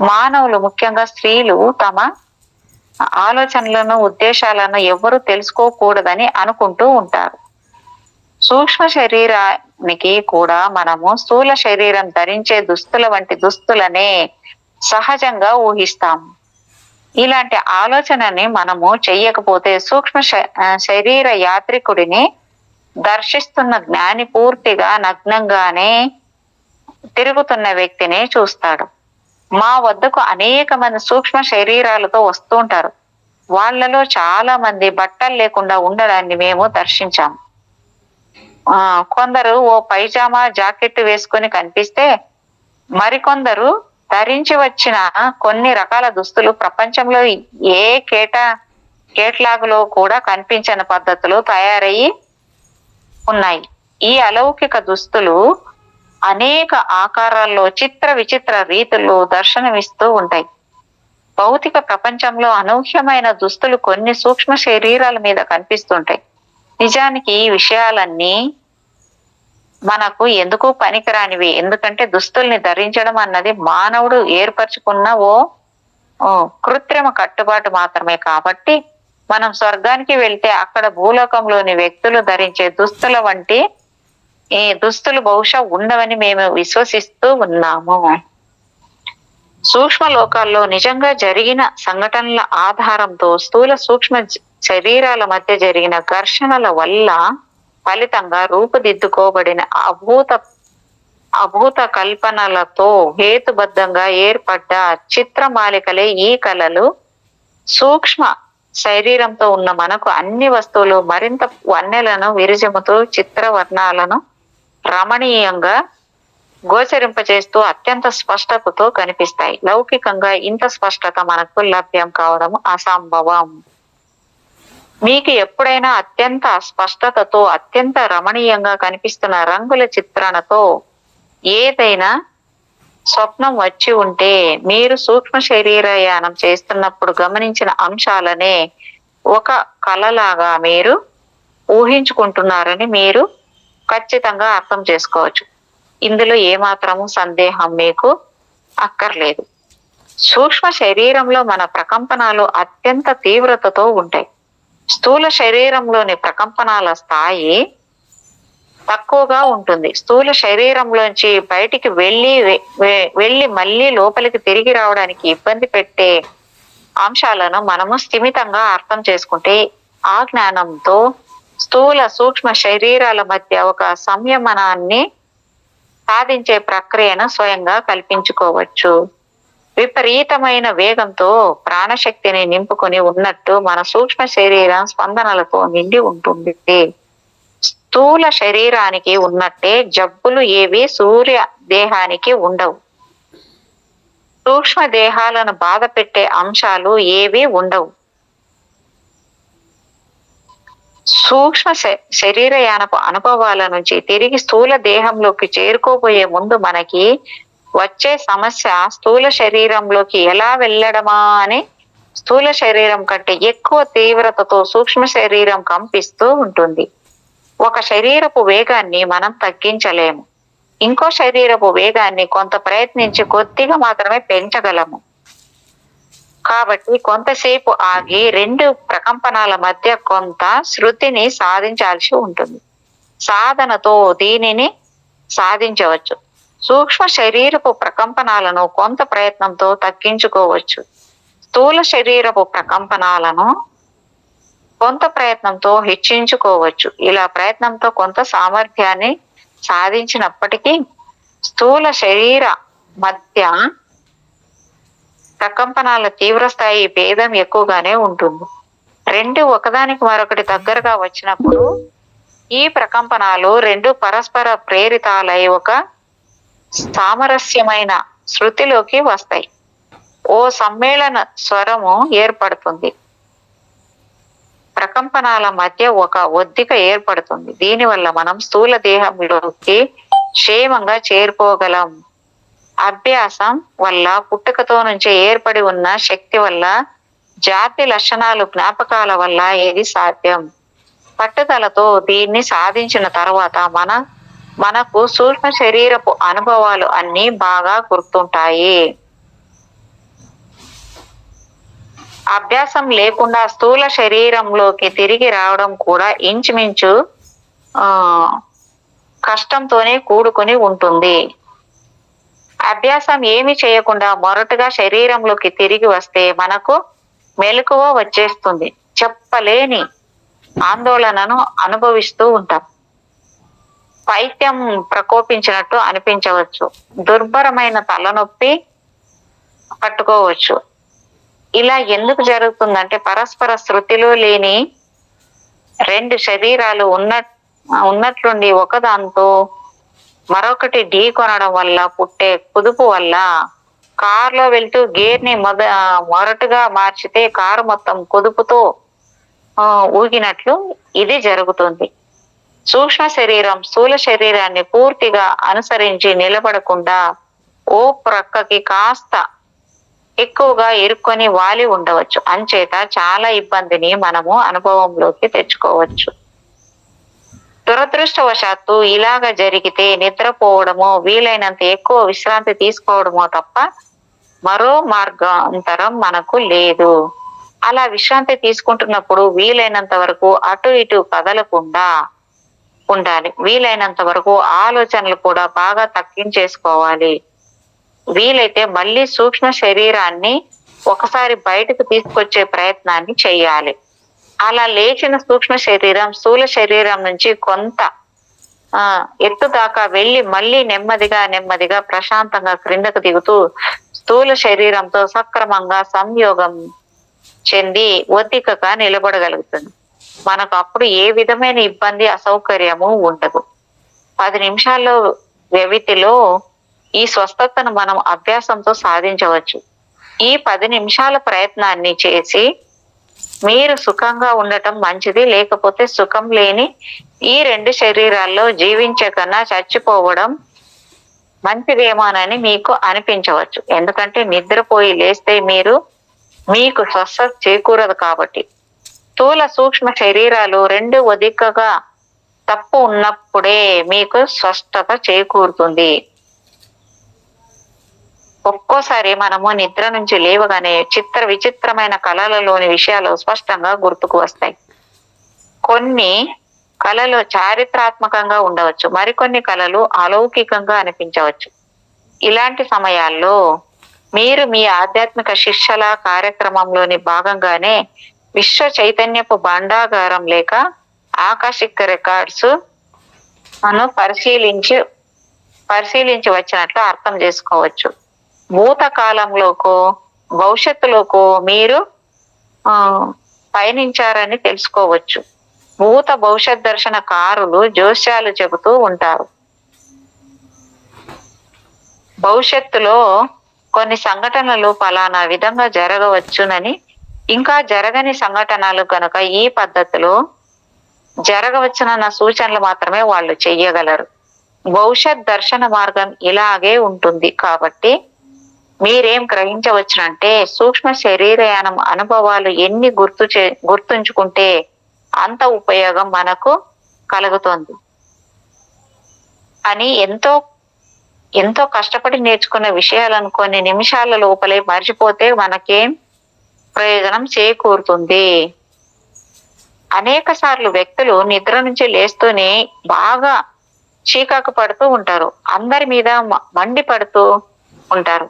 మానవులు, ముఖ్యంగా స్త్రీలు, తమ ఆలోచనలను, ఉద్దేశాలను ఎవ్వరూ తెలుసుకోకూడదని అనుకుంటూ ఉంటారు. సూక్ష్మ శరీరానికి కూడా మనము స్థూల శరీరం ధరించే దుస్తుల వంటి దుస్తులనే సహజంగా ఊహిస్తాము. ఇలాంటి ఆలోచనని మనము చెయ్యకపోతే సూక్ష్మ శరీర యాత్రికుడిని దర్శిస్తున్న జ్ఞాని పూర్తిగా నగ్నంగానే తిరుగుతున్న వ్యక్తిని చూస్తాడు. మా వద్దకు అనేక మంది సూక్ష్మ శరీరాలతో వస్తూ ఉంటారు. వాళ్లలో చాలా మంది బట్టలు లేకుండా ఉండడాన్ని మేము దర్శించాము. కొందరు ఓ పైజామా, జాకెట్ వేసుకొని కనిపిస్తే మరికొందరు ధరించి వచ్చిన కొన్ని రకాల దుస్తులు ప్రపంచంలో ఏ కేటలాగులో కూడా కనిపించని పద్ధతిలో తయారయ్యి ఉన్నాయి. ఈ అలౌకిక దుస్తులు అనేక ఆకారాల్లో చిత్ర విచిత్ర రీతుల్లో దర్శనమిస్తూ ఉంటాయి. భౌతిక ప్రపంచంలో అనూహ్యమైన దుస్తులు కొన్ని సూక్ష్మ శరీరాల మీద కనిపిస్తుంటాయి. నిజానికి ఈ విషయాలన్నీ మనకు ఎందుకు పనికిరానివి. ఎందుకంటే దుస్తుల్ని ధరించడం అన్నది మానవుడు ఏర్పరచుకున్న ఓ కృత్రిమ కట్టుబాటు మాత్రమే. కాబట్టి మనం స్వర్గానికి వెళ్తే అక్కడ భూలోకంలోని వ్యక్తులు ధరించే దుస్తుల వంటి ఈ దుస్తులు బహుశా ఉండవని మేము విశ్వసిస్తూ ఉన్నాము. సూక్ష్మ లోకాల్లో నిజంగా జరిగిన సంఘటనల ఆధారంతో స్థూల సూక్ష్మ శరీరాల మధ్య జరిగిన ఘర్షణల వల్ల ఫలితంగా రూపుదిద్దుకోబడిన అభూత కల్పనలతో హేతుబద్ధంగా ఏర్పడ్డ చిత్రమాలికలే ఈ కళలు. సూక్ష్మ శరీరంతో ఉన్న మనకు అన్ని వస్తువులు మరింత వన్నెలను విరజిమ్ముతూ చిత్రవర్ణాలను రమణీయంగా గోచరింపజేస్తూ అత్యంత స్పష్టతతో కనిపిస్తాయి. లౌకికంగా ఇంత స్పష్టత మనకు లభ్యం కావడం అసంభవం. మీకు ఎప్పుడైనా అత్యంత స్పష్టతతో అత్యంత రమణీయంగా కనిపిస్తున్న రంగుల చిత్రణతో ఏదైనా స్వప్నం వచ్చి ఉంటే మీరు సూక్ష్మ శరీరయానం చేస్తున్నప్పుడు గమనించిన అంశాలనే ఒక కళలాగా మీరు ఊహించుకుంటున్నారని మీరు ఖచ్చితంగా అర్థం చేసుకోవచ్చు. ఇందులో ఏమాత్రము సందేహం మీకు అక్కర్లేదు. సూక్ష్మ శరీరంలో మన ప్రకంపనాలు అత్యంత తీవ్రతతో ఉంటాయి. స్థూల శరీరంలోని ప్రకంపనాల స్థాయి తక్కువగా ఉంటుంది. స్థూల శరీరంలోంచి బయటికి వెళ్ళి మళ్ళీ లోపలికి తిరిగి రావడానికి ఇబ్బంది పెట్టే అంశాలను మనము స్థిమితంగా అర్థం చేసుకుంటే ఆ జ్ఞానంతో స్థూల సూక్ష్మ శరీరాల మధ్య ఒక సంయమనాన్ని సాధించే ప్రక్రియను స్వయంగా కల్పించుకోవచ్చు. విపరీతమైన వేగంతో ప్రాణశక్తిని నింపుకొని ఉన్నట్టు మన సూక్ష్మ శరీరం స్పందనలతో నిండి ఉంటుంది. స్థూల శరీరానికి ఉన్నట్టే జబ్బులు ఏవి సూర్య దేహానికి ఉండవు. సూక్ష్మ దేహాలను బాధ పెట్టే అంశాలు ఏవి ఉండవు. సూక్ష్మ శరీరయానపు అనుభవాల నుంచి తిరిగి స్థూల దేహంలోకి చేరుకోబోయే ముందు మనకి వచ్చే సమస్య స్థూల శరీరంలోకి ఎలా వెళ్ళడమా అని స్థూల శరీరం కంటే ఎక్కువ తీవ్రతతో సూక్ష్మ శరీరం కంపిస్తూ ఉంటుంది. ఒక శరీరపు వేగాన్ని మనం తగ్గించలేము. ఇంకో శరీరపు వేగాన్ని కొంత ప్రయత్నించి కొద్దిగా మాత్రమే పెంచగలము. కాబట్టి కొంతసేపు ఆగి రెండు ప్రకంపనాల మధ్య కొంత శృతిని సాధించాల్సి ఉంటుంది. సాధనతో దీనిని సాధించవచ్చు. సూక్ష్మ శరీరపు ప్రకంపనాలను కొంత ప్రయత్నంతో తగ్గించుకోవచ్చు. స్థూల శరీరపు ప్రకంపనాలను కొంత ప్రయత్నంతో హెచ్చించుకోవచ్చు. ఇలా ప్రయత్నంతో కొంత సామర్థ్యాన్ని సాధించినప్పటికీ స్థూల శరీర మధ్య ప్రకంపనాల తీవ్రస్థాయి భేదం ఎక్కువగానే ఉంటుంది. రెండు ఒకదానికి మరొకటి దగ్గరగా వచ్చినప్పుడు ఈ ప్రకంపనాలు రెండు పరస్పర ప్రేరితాలై ఒక సామరస్యమైన శృతిలోకి వస్తాయి. ఓ సమ్మేళన స్వరము ఏర్పడుతుంది. ప్రకంపనాల మధ్య ఒక ఒద్దిక ఏర్పడుతుంది. దీనివల్ల మనం స్థూల దేహంలోకి క్షేమంగా చేరుకోగలం. అభ్యాసం వల్ల, పుట్టుకతో నుంచే ఏర్పడి ఉన్న శక్తి వల్ల, జాతి లక్షణాలు, జ్ఞాపకాల వల్ల ఇది సాధ్యం. పట్టుదలతో దీన్ని సాధించిన తర్వాత మనకు సూక్ష్మ శరీరపు అనుభవాలు అన్నీ బాగా గుర్తుంటాయి. అభ్యాసం లేకుండా స్థూల శరీరంలోకి తిరిగి రావడం కూడా ఇంచుమించు కష్టంతోనే కూడుకుని ఉంటుంది. అభ్యాసం ఏమి చేయకుండా మొరటుగా శరీరంలోకి తిరిగి వస్తే మనకు మెలకువ వచ్చేస్తుంది. చెప్పలేని ఆందోళనను అనుభవిస్తూ ఉంటాం. పైత్యం ప్రకోపించినట్టు అనిపించవచ్చు. దుర్భరమైన తలనొప్పి పట్టుకోవచ్చు. ఇలా ఎందుకు జరుగుతుందంటే పరస్పర శృతిలో లేని రెండు శరీరాలు ఉన్నట్లుండి ఒకదాంతో మరొకటి ఢీ కొనడం వల్ల పుట్టే కుదుపు వల్ల. కారులో వెళ్తూ గేర్ ని మొరటుగా మార్చితే కారు మొత్తం కుదుపుతో ఊగినట్లు ఇది జరుగుతుంది. సూక్ష్మ శరీరం స్థూల శరీరాన్ని పూర్తిగా అనుసరించి నిలబడకుండా ఓ ప్రక్కకి కాస్త ఎక్కువగా ఇరుక్కొని వాలి ఉండవచ్చు. అంచేత చాలా ఇబ్బందిని మనము అనుభవంలోకి తెచ్చుకోవచ్చు. దురదృష్టవశాత్తు ఇలాగ జరిగితే నిద్రపోవడమో, వీలైనంత ఎక్కువ విశ్రాంతి తీసుకోవడమో తప్ప మరో మార్గాంతరం మనకు లేదు. అలా విశ్రాంతి తీసుకుంటున్నప్పుడు వీలైనంత వరకు అటు ఇటు కదలకుండా ఉండాలి. వీలైనంత వరకు ఆలోచనలు కూడా బాగా తగ్గించేసుకోవాలి. వీలైతే మళ్ళీ సూక్ష్మ శరీరాన్ని ఒకసారి బయటకు తీసుకొచ్చే ప్రయత్నాన్ని చేయాలి. అలా లేచిన సూక్ష్మ శరీరం స్థూల శరీరం నుంచి కొంత ఎత్తు దాకా వెళ్ళి మళ్ళీ నెమ్మదిగా ప్రశాంతంగా క్రిందకు దిగుతూ స్థూల శరీరంతో సక్రమంగా సంయోగం చెంది ఒద్దికగా నిలబడగలుగుతుంది. మనకు అప్పుడు ఏ విధమైన ఇబ్బంది, అసౌకర్యము ఉండదు. 10 నిమిషాల్లో వ్యవధిలో ఈ స్వస్థతను మనం అభ్యాసంతో సాధించవచ్చు. ఈ 10 నిమిషాల ప్రయత్నాన్ని చేసి మీరు సుఖంగా ఉండటం మంచిది. లేకపోతే సుఖం లేని ఈ రెండు శరీరాల్లో జీవించే కన్నా చచ్చిపోవడం మంచిదేమోనని మీకు అనిపించవచ్చు. ఎందుకంటే నిద్రపోయి లేస్తే మీకు స్వస్థత చేకూరదు కాబట్టి. స్థూల సూక్ష్మ శరీరాలు రెండు ఒదికగా తప్పు ఉన్నప్పుడే మీకు స్పష్టత చేకూరుతుంది. ఒక్కోసారి మనము నిద్ర నుంచి లేవగానే విచిత్రమైన కళలలోని విషయాలు స్పష్టంగా గుర్తుకు వస్తాయి. కొన్ని కళలు చారిత్రాత్మకంగా ఉండవచ్చు, మరికొన్ని కళలు అలౌకికంగా అనిపించవచ్చు. ఇలాంటి సమయాల్లో మీరు మీ ఆధ్యాత్మిక శిక్షల కార్యక్రమంలోని భాగంగానే విశ్వ చైతన్యపు భాండాగారం లేక ఆకాశిక రికార్డ్స్ పరిశీలించి వచ్చినట్లు అర్థం చేసుకోవచ్చు. భూతకాలంలోకో భవిష్యత్తులోకో మీరు పయనించారని తెలుసుకోవచ్చు. భూత భవిష్యత్ దర్శనకారులు జోస్యాలు చెబుతూ ఉంటారు. భవిష్యత్తులో కొన్ని సంఘటనలు ఫలానా విధంగా జరగవచ్చునని, ఇంకా జరగని సంఘటనలు కనుక ఈ పద్ధతిలో జరగవచ్చునన్న సూచనలు మాత్రమే వాళ్ళు చెయ్యగలరు. భవిష్యత్ దర్శన మార్గం ఇలాగే ఉంటుంది. కాబట్టి మీరేం గ్రహించవచ్చునంటే సూక్ష్మ శరీరయానం అనుభవాలు ఎన్ని గుర్తుంచుకుంటే అంత ఉపయోగం మనకు కలుగుతోంది అని ఎంతో ఎంతో కష్టపడి నేర్చుకున్న విషయాలను కొన్ని నిమిషాల లోపలే మర్చిపోతే మనకేం ప్రయోజనం చేకూరుతుంది. అనేక సార్లు వ్యక్తులు నిద్ర నుంచి లేస్తూనే బాగా చీకాకు పడుతూ ఉంటారు. అందరి మీద మండిపడుతూ ఉంటారు.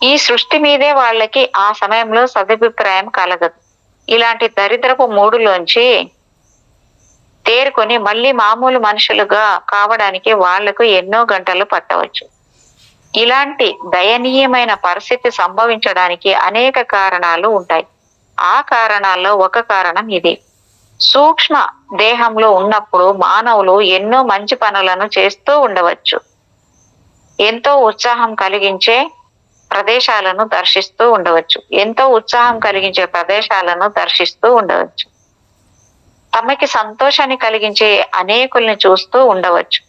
ఈ సృష్టి మీదే వాళ్ళకి ఆ సమయంలో సదభిప్రాయం కలగదు. ఇలాంటి దరిద్రపు మూడులోంచి తేరుకొని మళ్ళీ మామూలు మనుషులుగా కావడానికి వాళ్లకు ఎన్నో గంటలు పట్టవచ్చు. ఇలాంటి దయనీయమైన పరిస్థితి సంభవించడానికి అనేక కారణాలు ఉంటాయి. ఆ కారణాల్లో ఒక కారణం ఇది. సూక్ష్మ దేహంలో ఉన్నప్పుడు మానవులు ఎన్నో మంచి పనులను చేస్తూ ఉండవచ్చు. ఎంతో ఉత్సాహం కలిగించే ప్రదేశాలను దర్శిస్తూ ఉండవచ్చు. ఎంతో ఉత్సాహం కలిగించే ప్రదేశాలను దర్శిస్తూ ఉండవచ్చు. తమకి సంతోషాన్ని కలిగించే అనేకుల్ని చూస్తూ ఉండవచ్చు.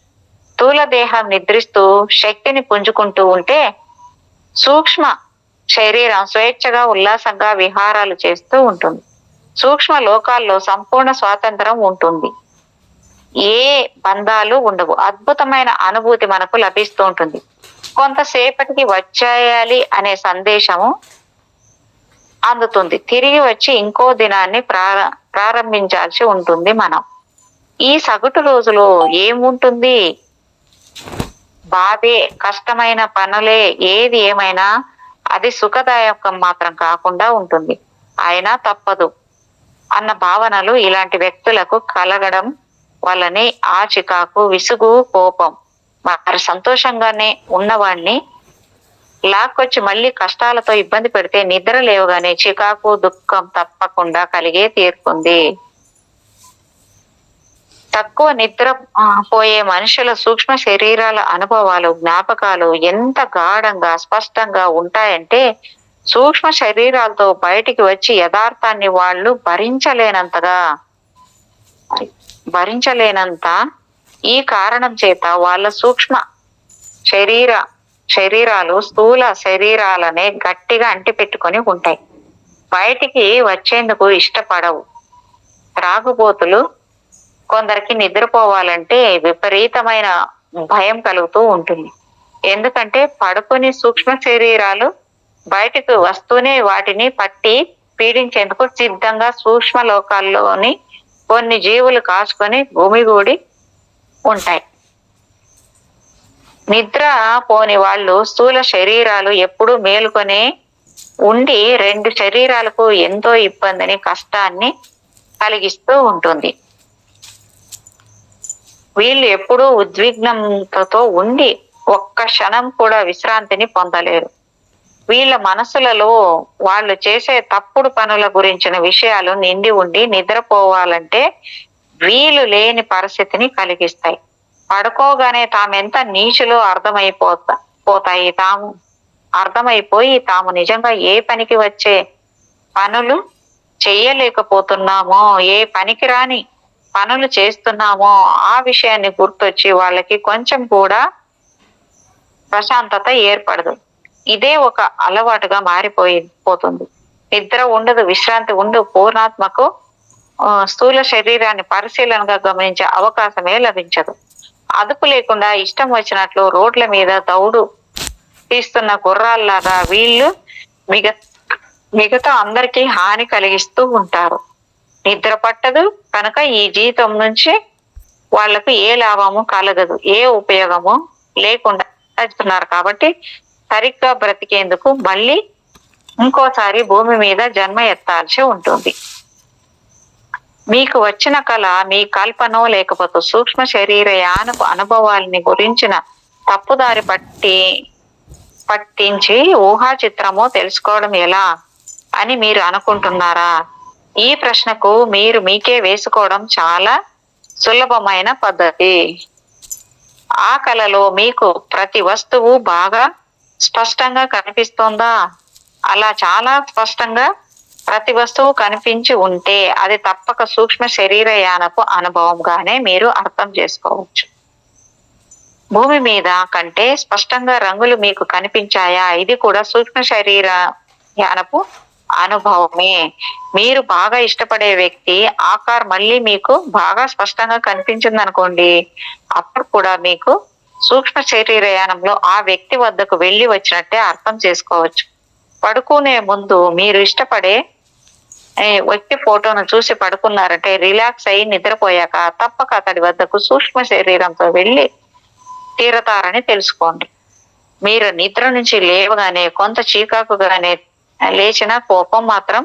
స్థూల దేహం నిద్రిస్తూ శక్తిని పుంజుకుంటూ ఉంటే సూక్ష్మ శరీరం స్వేచ్ఛగా ఉల్లాసంగా విహారాలు చేస్తూ ఉంటుంది. సూక్ష్మ లోకాల్లో సంపూర్ణ స్వాతంత్రం ఉంటుంది. ఏ బంధాలు ఉండవు. అద్భుతమైన అనుభూతి మనకు లభిస్తూ ఉంటుంది. కొంతసేపటికి వచ్చేయాలి అనే సందేశము అందుతుంది. తిరిగి వచ్చి ఇంకో దినాన్ని ప్రారంభించాల్సి ఉంటుంది మనం. ఈ సగటు రోజులో ఏముంటుంది? బాధే, కష్టమైన పనులే. ఏది ఏమైనా అది సుఖదాయకం మాత్రం కాకుండా ఉంటుంది. అయినా తప్పదు అన్న భావనలు ఇలాంటి వ్యక్తులకు కలగడం వల్లనే ఆ చికాకు, విసుగు, కోపం. మరి సంతోషంగానే ఉన్నవాణ్ణి లాక్కొచ్చి మళ్ళీ కష్టాలతో ఇబ్బంది పెడితే నిద్ర లేవగానే చికాకు, దుఃఖం తప్పకుండా కలిగే తీరుతుంది. తక్కువ నిద్ర పోయే మనుషుల సూక్ష్మ శరీరాల అనుభవాలు, జ్ఞాపకాలు ఎంత గాఢంగా స్పష్టంగా ఉంటాయంటే సూక్ష్మ శరీరాలతో బయటికి వచ్చి యథార్థాన్ని వాళ్ళు భరించలేనంత ఈ కారణం చేత వాళ్ళ సూక్ష్మ శరీరాలు స్థూల శరీరాలనే గట్టిగా అంటిపెట్టుకొని ఉంటాయి. బయటికి వచ్చేందుకు ఇష్టపడవు. త్రాగుబోతులు కొందరికి నిద్రపోవాలంటే విపరీతమైన భయం కలుగుతూ ఉంటుంది. ఎందుకంటే పడుకొని సూక్ష్మ శరీరాలు బయటకు వస్తూనే వాటిని పట్టి పీడించేందుకు సిద్ధంగా సూక్ష్మ లోకాల్లోని కొన్ని జీవులు కాచుకొని గుమిగూడి ఉంటాయి. నిద్ర పోని వాళ్ళు స్థూల శరీరాలు ఎప్పుడూ మేలుకొనే ఉండి రెండు శరీరాలకు ఎంతో ఇబ్బందిని, కష్టాన్ని కలిగిస్తూ ఉంటుంది. వీళ్ళు ఎప్పుడూ ఉద్విగ్నంతో ఉండి ఒక్క క్షణం కూడా విశ్రాంతిని పొందలేరు. వీళ్ళ మనసులలో వాళ్ళు చేసే తప్పుడు పనుల గురించిన విషయాలు నిండి ఉండి నిద్రపోవాలంటే వీలు లేని పరిస్థితిని కలిగిస్తాయి. పడుకోగానే తామెంత నీచులో అర్థమైపోయి తాము నిజంగా ఏ పనికి వచ్చే పనులు చెయ్యలేకపోతున్నామో, ఏ పనికి రాని పనులు చేస్తున్నామో ఆ విషయాన్ని గుర్తొచ్చి వాళ్ళకి కొంచెం కూడా ప్రశాంతత ఏర్పడదు. ఇదే ఒక అలవాటుగా మారిపోతుంది. నిద్ర ఉండదు, విశ్రాంతి ఉండదు. పూర్ణాత్మకు స్థూల శరీరాన్ని పరిశీలనగా గమనించే అవకాశమే లభించదు. అదుపు లేకుండా ఇష్టం వచ్చినట్లు రోడ్ల మీద దౌడు తీస్తున్న గుర్రాల్లాగా వీళ్ళు మిగతా అందరికీ హాని కలిగిస్తూ ఉంటారు. నిద్ర పట్టదు కనుక ఈ జీవితం నుంచి వాళ్లకు ఏ లాభము కలగదు, ఏ ఉపయోగము లేకుండా చేస్తున్నారు. కాబట్టి సరిగ్గా బ్రతికేందుకు మళ్ళీ ఇంకోసారి భూమి మీద జన్మ ఎత్తాల్సి ఉంటుంది. మీకు వచ్చిన కళ మీ కల్పనో లేకపోతే సూక్ష్మ శరీర యానపు అనుభవాలని గురించిన తప్పుదారి పట్టించి ఊహా చిత్రమో తెలుసుకోవడం ఎలా అని మీరు అనుకుంటున్నారా? ఈ ప్రశ్నకు మీరు మీకే వేసుకోవడం చాలా సులభమైన పద్ధతి. ఆ కళలో మీకు ప్రతి వస్తువు బాగా స్పష్టంగా కనిపిస్తోందా? అలా చాలా స్పష్టంగా ప్రతి వస్తువు కనిపించి ఉంటే అది తప్పక సూక్ష్మ శరీర యానపు అనుభవంగానే మీరు అర్థం చేసుకోవచ్చు. భూమి మీద కంటే స్పష్టంగా రంగులు మీకు కనిపించాయా? ఇది కూడా సూక్ష్మ శరీర యానపు అనుభవమే. మీరు బాగా ఇష్టపడే వ్యక్తి ఆకారం మళ్ళీ మీకు బాగా స్పష్టంగా కనిపించింది అనుకోండి, అప్పుడు కూడా మీకు సూక్ష్మ శరీరయానంలో ఆ వ్యక్తి వద్దకు వెళ్ళి వచ్చినట్టే అర్థం చేసుకోవచ్చు. పడుకునే ముందు మీరు ఇష్టపడే వ్యక్తి ఫోటోను చూసి పడుకున్నారంటే రిలాక్స్ అయ్యి నిద్రపోయాక తప్పక అతడి వద్దకు సూక్ష్మ శరీరంతో వెళ్ళి తీరతారని తెలుసుకోండి. మీరు నిద్ర నుంచి లేవగానే కొంత చీకాకుగానే లేచిన కోపం మాత్రం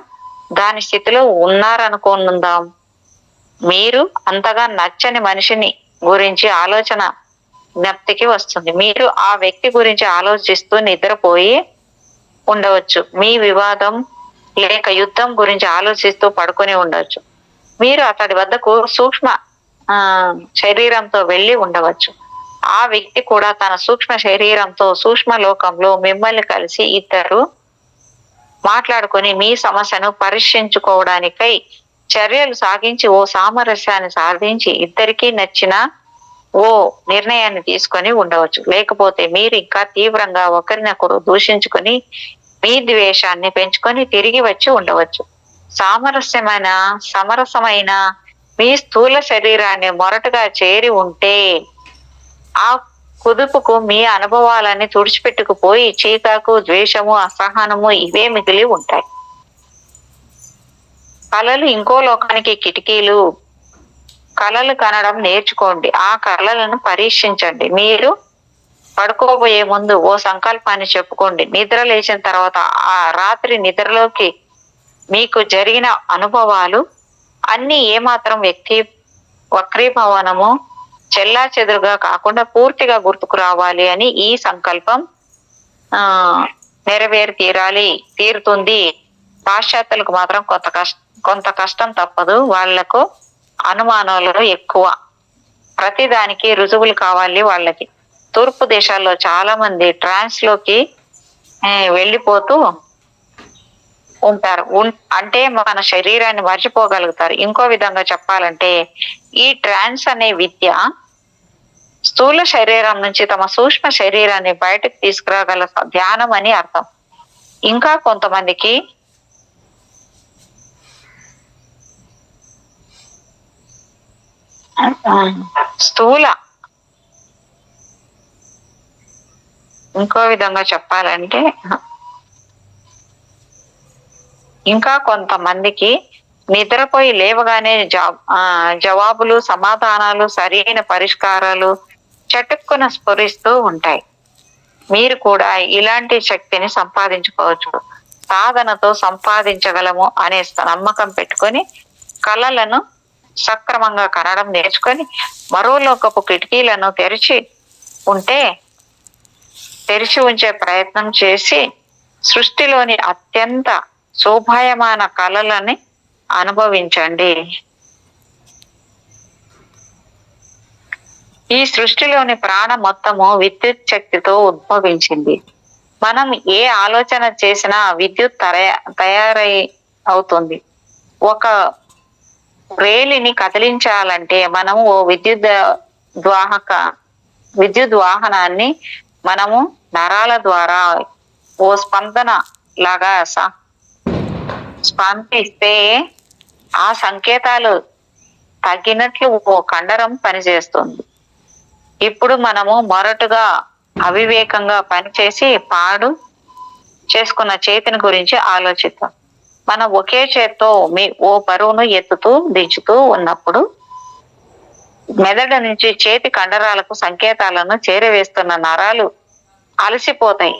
దాని స్థితిలో ఉన్నారనుకుందాం. మీరు అంతగా నచ్చని మనిషిని గురించి ఆలోచన జ్ఞప్తికి వస్తుంది. మీరు ఆ వ్యక్తి గురించి ఆలోచిస్తూ నిద్రపోయి ఉండవచ్చు. మీ వివాదం లేక యుద్ధం గురించి ఆలోచిస్తూ పడుకొని ఉండవచ్చు. మీరు అతడి వద్దకు సూక్ష్మ ఆ శరీరంతో వెళ్ళి ఉండవచ్చు. ఆ వ్యక్తి కూడా తన సూక్ష్మ శరీరంతో సూక్ష్మ లోకంలో మిమ్మల్ని కలిసి ఇద్దరు మాట్లాడుకొని మీ సమస్యను పరిష్కరించుకోవడానికై చర్యలు సాగించి ఓ సామరస్యాన్ని సాధించి ఇద్దరికీ నచ్చిన ఓ నిర్ణయాన్ని తీసుకొని ఉండవచ్చు. లేకపోతే మీరు ఇంకా తీవ్రంగా ఒకరినొకరు దూషించుకొని మీ ద్వేషాన్ని పెంచుకొని తిరిగి వచ్చి ఉండవచ్చు. సమరసమైన మీ స్థూల శరీరాన్ని మొరటుగా చేరి ఉంటే ఆ కుదుపుకు మీ అనుభవాలన్నీ తుడిచిపెట్టుకుపోయి చీకాకు, ద్వేషము, అసహనము ఇవే మిగిలి ఉంటాయి. కళలు ఇంకో లోకానికి కిటికీలు. కళలు కనడం నేర్చుకోండి. ఆ కళలను పరీక్షించండి. మీరు పడుకోబోయే ముందు ఓ సంకల్పాన్ని చెప్పుకోండి. నిద్ర లేచిన తర్వాత ఆ రాత్రి నిద్రలోకి మీకు జరిగిన అనుభవాలు అన్ని ఏమాత్రం వక్రీభవనము చెల్లా చెదురుగా కాకుండా పూర్తిగా గుర్తుకు రావాలి అని ఈ సంకల్పం తీరుతుంది. పాశ్చాత్యులకు మాత్రం కొంత కష్టం తప్పదు. వాళ్లకు అనుమానాలు ఎక్కువ. ప్రతిదానికి రుజువులు కావాలి వాళ్ళకి. తూర్పు దేశాల్లో చాలా మంది ట్రాన్స్ లోకి వెళ్ళిపోతూ ఉంటారు. అంటే మన శరీరాన్ని మర్చిపోగలుగుతారు. ఇంకో విధంగా చెప్పాలంటే ఈ ట్రాన్స్ అనే విద్య స్థూల శరీరం నుంచి తమ సూక్ష్మ శరీరాన్ని బయటకు తీసుకురాగల ధ్యానం అని అర్థం. ఇంకా కొంతమందికి ఇంకో విధంగా చెప్పాలంటే ఇంకా కొంతమందికి నిద్రపోయి లేవగానే జవాబులు, సమాధానాలు, సరైన పరిష్కారాలు చటుక్కున స్ఫురిస్తూ ఉంటాయి. మీరు కూడా ఇలాంటి శక్తిని సంపాదించుకోవచ్చు. సాధనతో సంపాదించగలము అనే నమ్మకం పెట్టుకొని కళలను సక్రమంగా కనడం నేర్చుకొని మరో లోకపు కిటికీలను తెరిచి ఉంచే ప్రయత్నం చేసి సృష్టిలోని అత్యంత శోభాయమాన కళలని అనుభవించండి. ఈ సృష్టిలోని ప్రాణం మొత్తము విద్యుత్ శక్తితో ఉద్భవించింది. మనం ఏ ఆలోచన చేసినా విద్యుత్ తయారై అవుతుంది. ఒక రేలిని కదిలించాలంటే మనము ఓ విద్యుత్ వాహనాన్ని మనము నరాల ద్వారా ఓ స్పందన లాగా స్పందిస్తే ఆ సంకేతాలు తగ్గినట్లు ఓ కండరం పనిచేస్తుంది. ఇప్పుడు మనము మొరటుగా అవివేకంగా పనిచేసి పాడు చేసుకున్న చేతిని గురించి ఆలోచిద్దాం. మనం ఒకే చేత్తో ఓ బరువును ఎత్తుతూ దించుతూ ఉన్నప్పుడు మెదడు నుంచి చేతి కండరాలకు సంకేతాలను చేరవేస్తున్న నరాలు అలసిపోతాయి.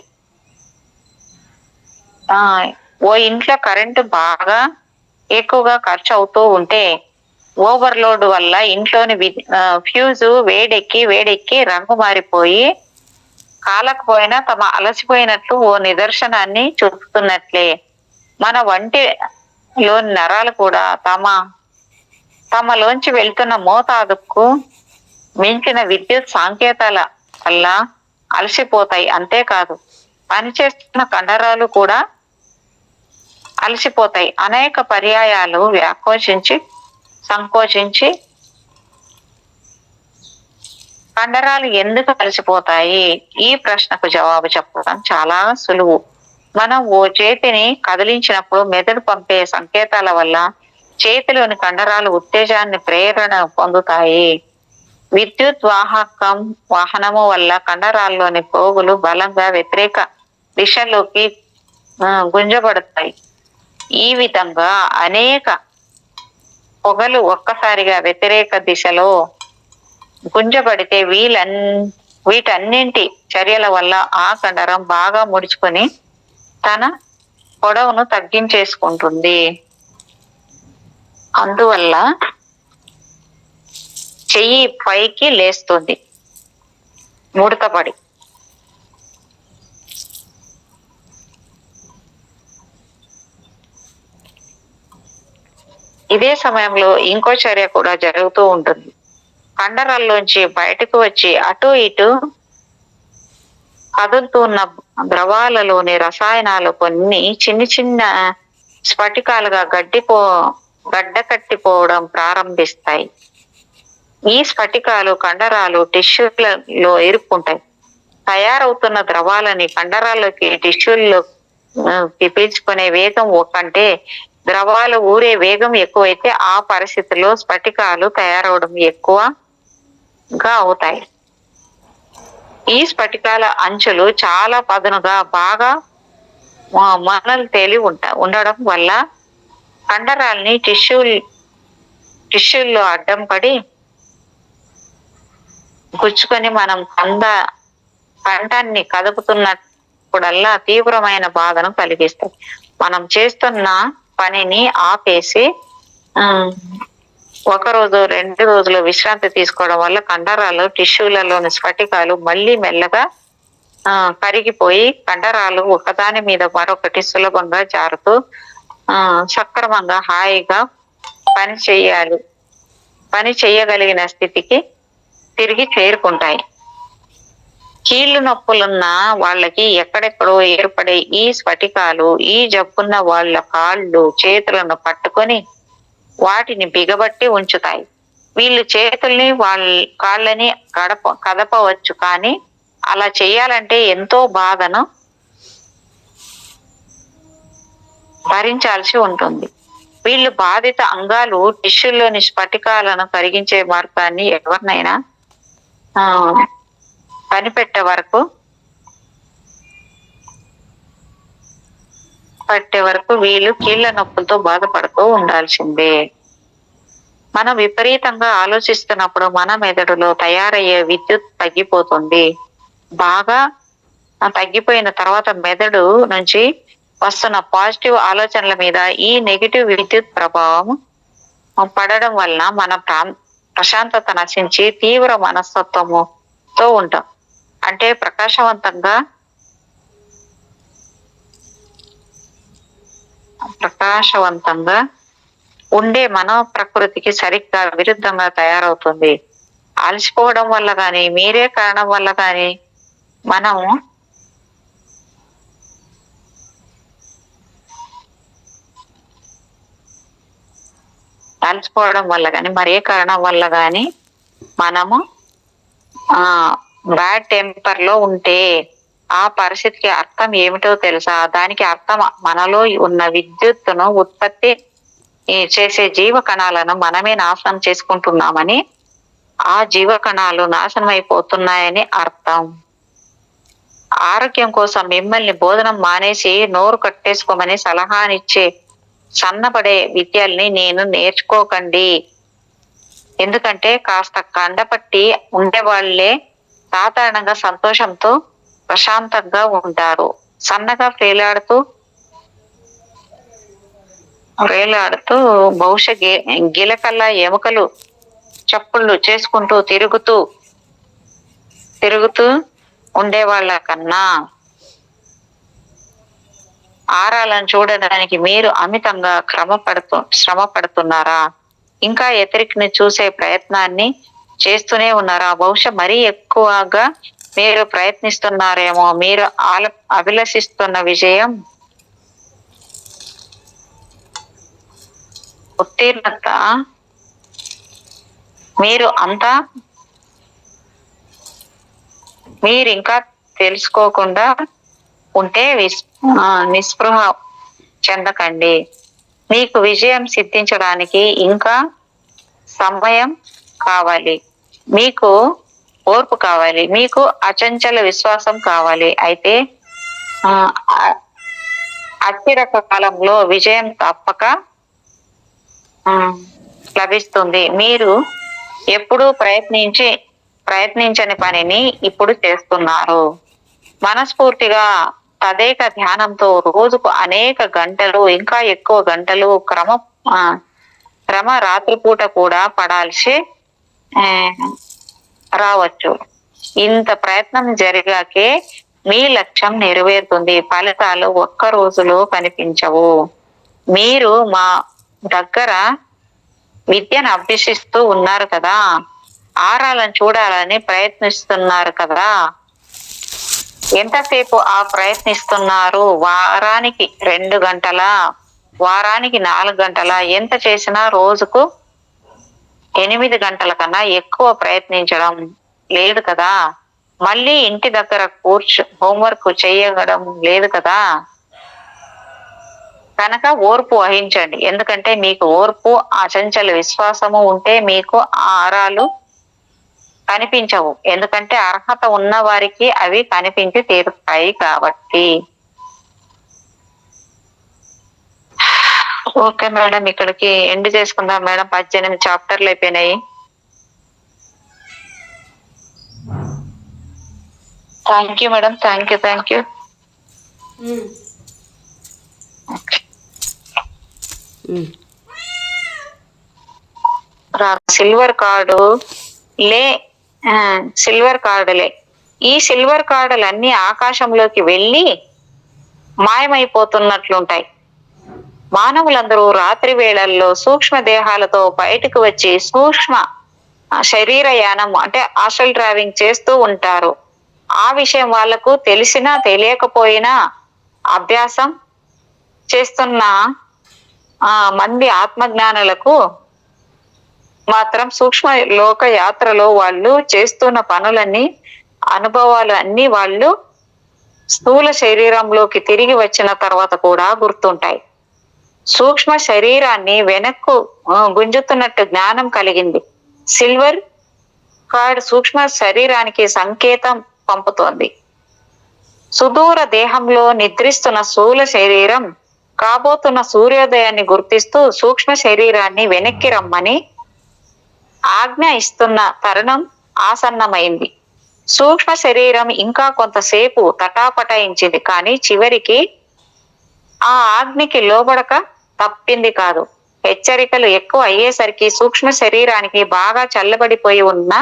ఓ ఇంట్లో కరెంటు బాగా ఎక్కువగా ఖర్చు అవుతూ ఉంటే ఓవర్లోడ్ వల్ల ఇంట్లోని ఫ్యూజు వేడెక్కి రంగు మారిపోయి కాలకపోయినా తమ అలసిపోయినట్లు ఓ నిదర్శనాన్ని చూపుతున్నట్లే మన వంటిలోని నరాలు కూడా తమలోంచి వెళ్తున్న మోతాదుకు మించిన విద్యుత్ సంకేతాల వల్ల అలసిపోతాయి. అంతేకాదు పనిచేస్తున్న కండరాలు కూడా అలసిపోతాయి. అనేక పర్యాయాలు సంకోచించి కండరాలు ఎందుకు అలసిపోతాయి? ఈ ప్రశ్నకు జవాబు చెప్పడం చాలా సులువు. మనం ఓ చేతిని కదిలించినప్పుడు మెదడు పంపే సంకేతాల వల్ల చేతిలోని కండరాలు ఉత్తేజాన్ని ప్రేరణ పొందుతాయి. విద్యుత్ వాహనము వల్ల కండరాల్లోని పోగులు బలంగా వ్యతిరేక దిశలోకి గుంజబడతాయి. ఈ విధంగా అనేక పొగలు ఒక్కసారిగా వ్యతిరేక దిశలో గుంజబడితే వీటన్నింటి చర్యల వల్ల ఆ కండరం బాగా ముడుచుకొని తన పొడవును తగ్గించేసుకుంటుంది. అందువల్ల చెయ్యి పైకి లేస్తుంది ముడతపడి. ఇదే సమయంలో ఇంకో చర్య కూడా జరుగుతూ ఉంటుంది. కండరాల్లోంచి బయటకు వచ్చి అటు ఇటు కదులుతున్న ద్రవాలలోని రసాయనాలు కొన్ని చిన్న చిన్న స్ఫటికాలుగా గడ్డకట్టిపోవడం ప్రారంభిస్తాయి. ఈ స్ఫటికాలు కండరాలు టిష్యూలలో ఇరుక్కుంటాయి. తయారవుతున్న ద్రవాలని కండరాల్లోకి టిష్యూల్లోకి పీల్చుకునే వేగం కంటే ద్రవాలు ఊరే వేగం ఎక్కువైతే ఆ పరిస్థితిలో స్ఫటికాలు తయారవడం ఎక్కువగా అవుతాయి. ఈ స్ఫటికాల అంచులు చాలా పదునుగా బాగా మనలు తేలి ఉండడం వల్ల కండరాల్ని టిష్యూల్లో అడ్డం పడి గుచ్చుకొని మనం కంఠాన్ని కదుపుతున్నప్పుడల్లా తీవ్రమైన బాధను కలిగిస్తాయి. మనం చేస్తున్న పనిని ఆపేసి 1 రోజు 2 రోజులు విశ్రాంతి తీసుకోవడం వల్ల కండరాలు టిష్యూలలోని స్ఫటికాలు మళ్ళీ మెల్లగా కరిగిపోయి కండరాలు ఒకదాని మీద మరొకటి సులభంగా జారుతూ సక్రమంగా హాయిగా పని చేయగలిగిన స్థితికి తిరిగి చేరుకుంటాయి. కీళ్లు నొప్పులున్న వాళ్ళకి ఎక్కడెక్కడో ఏర్పడే ఈ స్ఫటికాలు ఈ జబ్బున్న వాళ్ళ కాళ్ళు చేతులను పట్టుకొని వాటిని బిగబట్టి ఉంచుతాయి. వీళ్ళు చేతుల్ని వాళ్ళ కాళ్ళని కదపవచ్చు, కానీ అలా చేయాలంటే ఎంతో బాధను భరించాల్సి ఉంటుంది. వీళ్ళు బాధిత అంగాలు టిష్యూల్లోని స్ఫటికాలను కరిగించే మార్గాన్ని ఎవరినైనా పట్టే వరకు వీళ్ళు కీళ్ల నొప్పులతో బాధపడుతూ ఉండాల్సిందే. మనం విపరీతంగా ఆలోచిస్తున్నప్పుడు మన మెదడులో తయారయ్యే విద్యుత్ తగ్గిపోతుంది. బాగా తగ్గిపోయిన తర్వాత మెదడు నుంచి వస్తున్న పాజిటివ్ ఆలోచనల మీద ఈ నెగిటివ్ విద్యుత్ ప్రభావం పడడం వలన మన ప్రశాంతత నశించి తీవ్ర మనస్తత్వముతో ఉంటాం. అంటే ప్రకాశవంతంగా ఉండే మన ప్రకృతికి సరిగ్గా విరుద్ధంగా తయారవుతుంది. అలసిపోవడం వల్ల కానీ మీరే కారణం వల్ల కానీ మనం మరే కారణం వల్ల కానీ మనము బ్యాడ్ టెంపర్ లో ఉంటే ఆ పరిస్థితికి అర్థం ఏమిటో తెలుసా? దానికి అర్థం మనలో ఉన్న విద్యుత్తును ఉత్పత్తి చేసే జీవ కణాలను మనమే నాశనం చేసుకుంటున్నామని, ఆ జీవ కణాలు నాశనం అయిపోతున్నాయని అర్థం. ఆరోగ్యం కోసం మిమ్మల్ని భోజనం మానేసి నోరు కట్టేసుకోమని సలహానిచ్చే సన్నపడే విద్యల్ని నేర్చుకోకండి. ఎందుకంటే కాస్త కండపట్టి ఉండేవాళ్లే సాధారణంగా సంతోషంతో ప్రశాంతంగా ఉంటారు. సన్నగా వేలాడుతూ బహుశా గిలకల్లా ఎముకలు చప్పుళ్ళు చేసుకుంటూ తిరుగుతూ ఉండేవాళ్ళ కన్నా ఆరాలను చూడడానికి మీరు అమితంగా శ్రమ పడుతున్నారా? ఇంకా ఎతిరికిని చూసే ప్రయత్నాన్ని చేస్తూనే ఉన్నారా? బహుశా మరీ ఎక్కువగా మీరు ప్రయత్నిస్తున్నారేమో. మీరు అభిలషిస్తున్న విజయం ఉత్తీర్ణత మీరింకా తెలుసుకోకుండా ఉంటే నిస్పృహ చెందకండి. మీకు విజయం సిద్ధించడానికి ఇంకా సమయం కావాలి. మీకు ఓర్పు కావాలి. మీకు అచంచల విశ్వాసం కావాలి. అయితే అత్యరక కాలంలో విజయం తప్పక లభిస్తుంది. మీరు ఎప్పుడూ ప్రయత్నించని పనిని ఇప్పుడు చేస్తున్నారు. మనస్ఫూర్తిగా తదేక ధ్యానంతో రోజుకు అనేక గంటలు, ఇంకా ఎక్కువ గంటలు క్రమ రాత్రిపూట కూడా పడాల్సి రావచ్చు. ఇంత ప్రయత్నం జరిగాకే మీ లక్ష్యం నెరవేరుతుంది. ఫలితాలు ఒక్క రోజులో కనిపించవు. మీరు మా దగ్గర విద్యను అభ్యసిస్తూ ఉన్నారు కదా, ఆరాలను చూడాలని ప్రయత్నిస్తున్నారు కదా. ఎంతసేపు ప్రయత్నిస్తున్నారు? వారానికి 2 గంటల, వారానికి 4 గంటల, ఎంత చేసినా రోజుకు 8 గంటల కన్నా ఎక్కువ ప్రయత్నించడం లేదు కదా. మళ్ళీ ఇంటి దగ్గర హోంవర్క్ చేయడం లేదు కదా. కనుక ఓర్పు వహించండి. ఎందుకంటే మీకు ఓర్పు, అచంచల విశ్వాసము ఉంటే మీకు ఆరాలు కనిపించవు. ఎందుకంటే అర్హత ఉన్న వారికి అవి కనిపించి తీరుతాయి కాబట్టి. ఓకే మేడం, ఇక్కడికి ఎండ్ చేసుకుందాం మేడం. 18 చాప్టర్లు అయిపోయినాయి. Thank you madam. Thank you. Silver కార్డులే. ఈ సిల్వర్ కార్డులన్నీ ఆకాశంలోకి వెళ్ళి మాయమైపోతున్నట్లుంటాయి. మానవులందరూ రాత్రి వేళల్లో సూక్ష్మ దేహాలతో బయటకు వచ్చి సూక్ష్మ శరీర యానం అంటే ఆస్ట్రల్ ట్రావెలింగ్ చేస్తూ ఉంటారు. ఆ విషయం వాళ్లకు తెలిసినా తెలియకపోయినా అభ్యాసం చేస్తున్న మంది ఆత్మజ్ఞానులకు మాత్రం సూక్ష్మ లోక యాత్రలో వాళ్ళు చేస్తున్న పనులన్నీ, అనుభవాలు అన్ని వాళ్ళు స్థూల శరీరంలోకి తిరిగి వచ్చిన తర్వాత కూడా గుర్తుంటాయి. సూక్ష్మ శరీరాన్ని వెనక్కు గుంజుతున్నట్టు జ్ఞానం కలిగింది. సిల్వర్ కార్డ్ సూక్ష్మ శరీరానికి సంకేతం పంపుతోంది. సుదూర దేహంలో నిద్రిస్తున్న స్థూల శరీరం కాబోతున్న సూర్యోదయాన్ని గుర్తిస్తూ సూక్ష్మ శరీరాన్ని వెనక్కి రమ్మని ఆజ్ఞ ఇస్తున్న తరుణం ఆసన్నమైంది. సూక్ష్మ శరీరం ఇంకా కొంతసేపు తటాపటాయించింది, కానీ చివరికి ఆ ఆజ్ఞకి లోబడక తప్పింది కాదు. హెచ్చరికలు ఎక్కువ అయ్యేసరికి సూక్ష్మ శరీరానికి బాగా చల్లబడిపోయి ఉన్న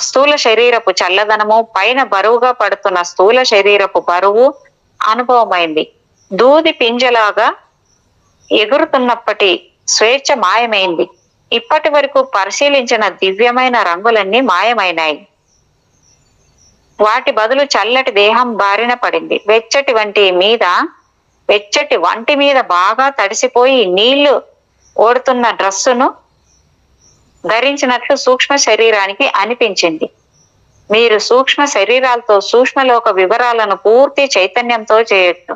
స్థూల శరీరపు చల్లదనము, పైన బరువుగా పడుతున్న స్థూల శరీరపు బరువు అనుభవమైంది. దూది పింజలాగా ఎగురుతున్నప్పటి స్వేచ్ఛ మాయమైంది. ఇప్పటి వరకు పరిశీలించిన దివ్యమైన రంగులన్నీ మాయమైనాయి. వాటి బదులు చల్లటి దేహం బారిన పడింది. వెచ్చటి వంటి మీద బాగా తడిసిపోయి నీళ్లు ఓడుతున్న డ్రస్సును ధరించినట్లు సూక్ష్మ శరీరానికి అనిపించింది. మీరు సూక్ష్మ శరీరాలతో సూక్ష్మలోక వివరాలను పూర్తి చైతన్యంతో చేయొచ్చు.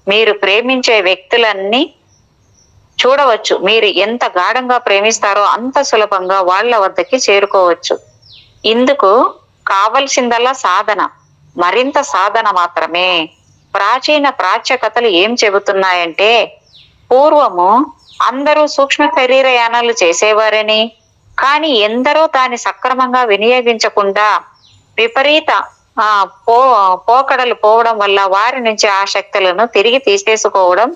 మీరు ప్రేమించే వ్యక్తులన్నీ చూడవచ్చు. మీరు ఎంత గాఢంగా ప్రేమిస్తారో అంత సులభంగా వాళ్ళ వద్దకి చేరుకోవచ్చు. ఇందుకు కావలసిందల్లా సాధన, మరింత సాధన మాత్రమే. ప్రాచీన ప్రాచ్య కథలు ఏం చెబుతున్నాయంటే, పూర్వము అందరూ సూక్ష్మ శరీర యానాలు చేసేవారని, కానీ ఎందరో దాన్ని సక్రమంగా వినియోగించకుండా విపరీత పోకడలు పోవడం వల్ల వారి నుంచి ఆ శక్తులను తిరిగి తీసేసుకోవడం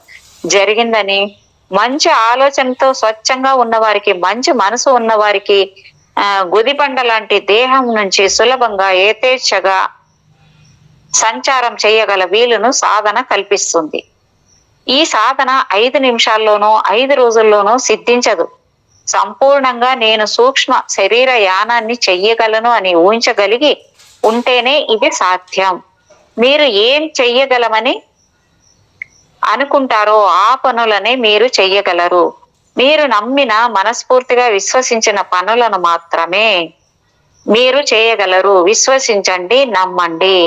జరిగిందని, మంచి ఆలోచనతో స్వచ్ఛంగా ఉన్నవారికి, మంచి మనసు ఉన్నవారికి గుదిబండ లాంటి దేహం నుంచి సులభంగా యథేచ్ఛగా సంచారం చేయగల వీలును సాధన కల్పిస్తుంది. ఈ సాధన 5 నిమిషాల్లోనో 5 రోజుల్లోనో సిద్ధించదు. సంపూర్ణంగా నేను సూక్ష్మ శరీర యానాన్ని చెయ్యగలను అని ఊహించగలిగి ఉంటేనే ఇది సాధ్యం. మీరు ఏం చెయ్యగలమని అనుకుంటారో ఆ పనులనే మీరు చెయ్యగలరు. మీరు నమ్మిన, మనస్ఫూర్తిగా విశ్వసించిన పనులను మాత్రమే మీరు చేయగలరు. విశ్వసించండి, నమ్మండి.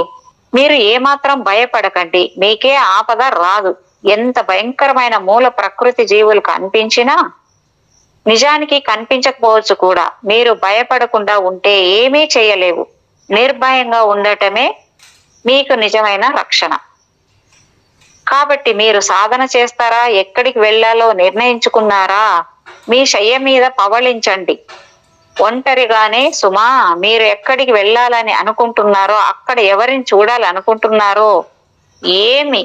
మీరు ఏమాత్రం భయపడకండి, మీకే ఆపద రాదు. ఎంత భయంకరమైన మూల ప్రకృతి జీవులు కనిపించినా నిజానికి కనిపించకపోవచ్చు కూడా. మీరు భయపడకుండా ఉంటే ఏమీ చేయలేవు. నిర్భయంగా ఉండటమే మీకు నిజమైన రక్షణ. కాబట్టి మీరు సాధన చేస్తారా, ఎక్కడికి వెళ్ళాలో నిర్ణయించుకున్నారా? మీ శయ్య మీద పవళించండి. ఒంటరిగానే సుమా, మీరు ఎక్కడికి వెళ్ళాలని అనుకుంటున్నారో, అక్కడ ఎవరిని చూడాలనుకుంటున్నారో, ఏమి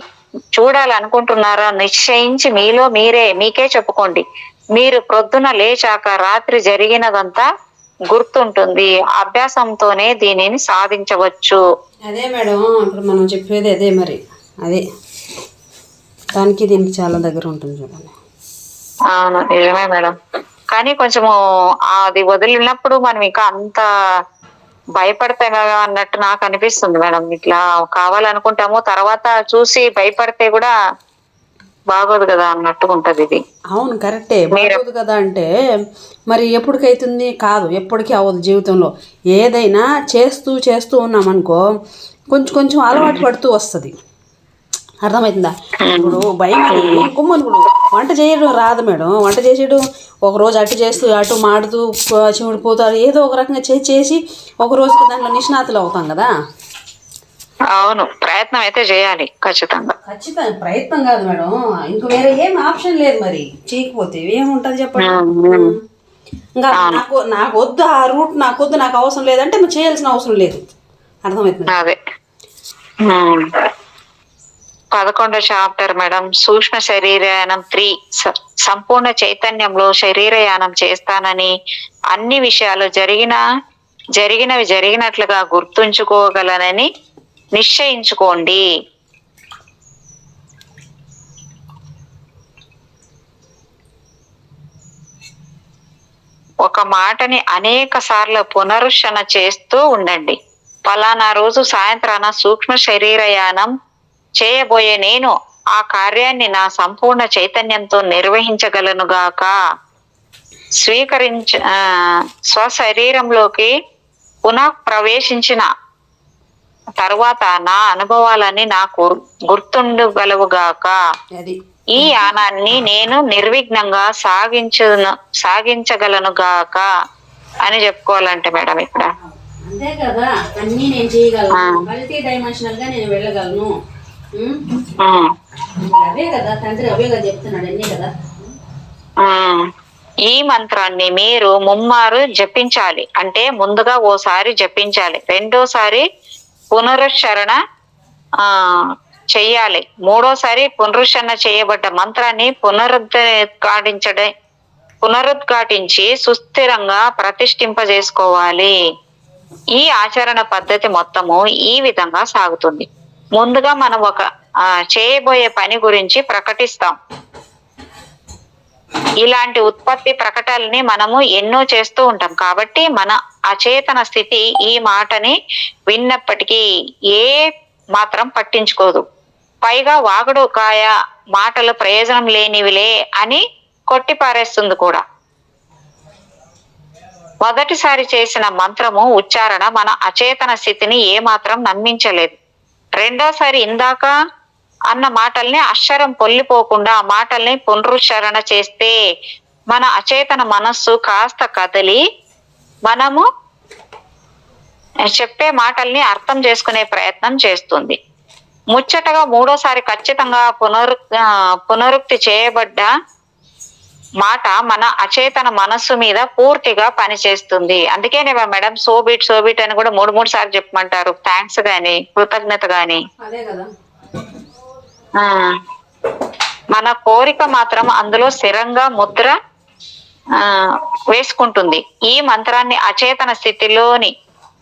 చూడాలనుకుంటున్నారో నిశ్చయించి మీకే చెప్పుకోండి. మీరు ప్రొద్దున లేచాక రాత్రి జరిగినదంతా గుర్తుంటుంది. అభ్యాసంతోనే దీనిని సాధించవచ్చు. అదే మేడం, ఇప్పుడు మనం చెప్పేది అదే. మరి అదే దానికి దీనికి చాలా దగ్గర ఉంటుంది చూడండి. అవును, నిజమే మేడం. కానీ కొంచెము అది వదిలినప్పుడు మనం ఇంకా అంత భయపడతాం కదా అన్నట్టు నాకు అనిపిస్తుంది మేడం. ఇట్లా కావాలనుకుంటాము, తర్వాత చూసి భయపడితే కూడా బాగోదు కదా అన్నట్టు ఉంటది ఇది. అవును, కరెక్టే. బాగోదు కదా అంటే మరి ఎప్పటికైతుంది? కాదు, ఎప్పటికీ అవ్వదు జీవితంలో. ఏదైనా చేస్తూ ఉన్నామనుకో, కొంచెం కొంచెం అలవాటు పడుతూ వస్తుంది. అర్థమవుతుందా? ఇప్పుడు భయం కుమ్మనుకుడు వంట చేయడం రాదు మేడం. వంట చేసేయడం ఒకరోజు అటు చేస్తూ అటు మాడుతూ చిమిడిపోతారు, ఏదో ఒక రకంగా చేసి ఒక రోజుకి దాంట్లో నిష్ణాతులు అవుతాం కదా. అవును, ప్రయత్నం అయితే చేయాలి ఖచ్చితంగా. ప్రయత్నం కాదు మేడం, ఇంక వేరే ఏం ఆప్షన్ లేదు. మరి చేయకపోతే ఏముంటది చెప్పండి. ఇంకా నాకు వద్దు ఆ రూట్, నాకు వద్దు, నాకు అవసరం లేదంటే మనం చేయాల్సిన అవసరం లేదు. అర్థమవుతుంది? అదే 11వ చాప్టర్ మేడం. సూక్ష్మ శరీరయానం 3. సంపూర్ణ చైతన్యంలో శరీరయానం చేస్తానని, అన్ని విషయాలు జరిగినవి జరిగినట్లుగా గుర్తుంచుకోగలనని నిశ్చయించుకోండి. ఒక మాటని అనేక సార్లు పునరుచ్చరణ చేస్తూ ఉండండి. ఫలానా రోజు సాయంత్రాన సూక్ష్మ శరీరయానం చేయబోయే నేను ఆ కార్యాన్ని నా సంపూర్ణ చైతన్యంతో నిర్వహించగలనుగాక. స్వశరీరంలోకి పునః ప్రవేశించిన తరువాత నా అనుభవాలని నాకు గుర్తుండగలవుగాక. ఈ యానాన్ని నేను నిర్విఘ్నంగా సాగించగలనుగాక అని చెప్పుకోవాలంటే మేడం ఇక్కడ. అంతే కదా, అన్నీ నేను చేయగలను, మల్టీ డైమెన్షనల్ గా నేను వెళ్ళగలను. అవే కదా తండ్రి, అవే కదా చెప్తున్నాడు, అన్నీ కదా. ఈ మంత్రాన్ని మీరు ముమ్మారు జపించాలి. అంటే ముందుగా ఓసారి జపించాలి, రెండోసారి పునరుచ్చరణ చెయ్యాలి, మూడోసారి పునరుచ్చరణ చేయబడ్డ మంత్రాన్ని పునరుద్ఘాటించి సుస్థిరంగా ప్రతిష్ఠింపజేసుకోవాలి. ఈ ఆచరణ పద్ధతి మొత్తము ఈ విధంగా సాగుతుంది. ముందుగా మనం ఒక చేయబోయే పని గురించి ప్రకటిస్తాం. ఇలాంటి ఉత్పత్తి ప్రకటనల్ని మనము ఎన్నో చేస్తూ ఉంటాం. కాబట్టి మన అచేతన స్థితి ఈ మాటని విన్నప్పటికీ ఏ మాత్రం పట్టించుకోదు. పైగా వాగుడు కాయ మాటలు ప్రయోజనం లేనివిలే అని కొట్టిపారేస్తుంది కూడా. మొదటిసారి చేసిన మంత్రము ఉచ్చారణ మన అచేతన స్థితిని ఏమాత్రం నమ్మించలేదు. రెండోసారి ఇందాక అన్న మాటల్ని అక్షరం పొల్లిపోకుండా ఆ మాటల్ని పునరుచ్చరణ చేస్తే మన అచేతన మనస్సు కాస్త కదిలి మనము చెప్పే మాటల్ని అర్థం చేసుకునే ప్రయత్నం చేస్తుంది. ముచ్చటగా మూడోసారి ఖచ్చితంగా పునరుక్తి చేయబడ్డ మాట మన అచేతన మనస్సు మీద పూర్తిగా పనిచేస్తుంది. అందుకేనే మేడం సోబిట్ అని కూడా 3 సార్లు చెప్పమంటారు. థ్యాంక్స్ గాని, కృతజ్ఞత గాని. మన కోరిక మాత్రం అందులో స్థిరంగా ముద్ర వేసుకుంటుంది. ఈ మంత్రాన్ని అచేతన స్థితిలోని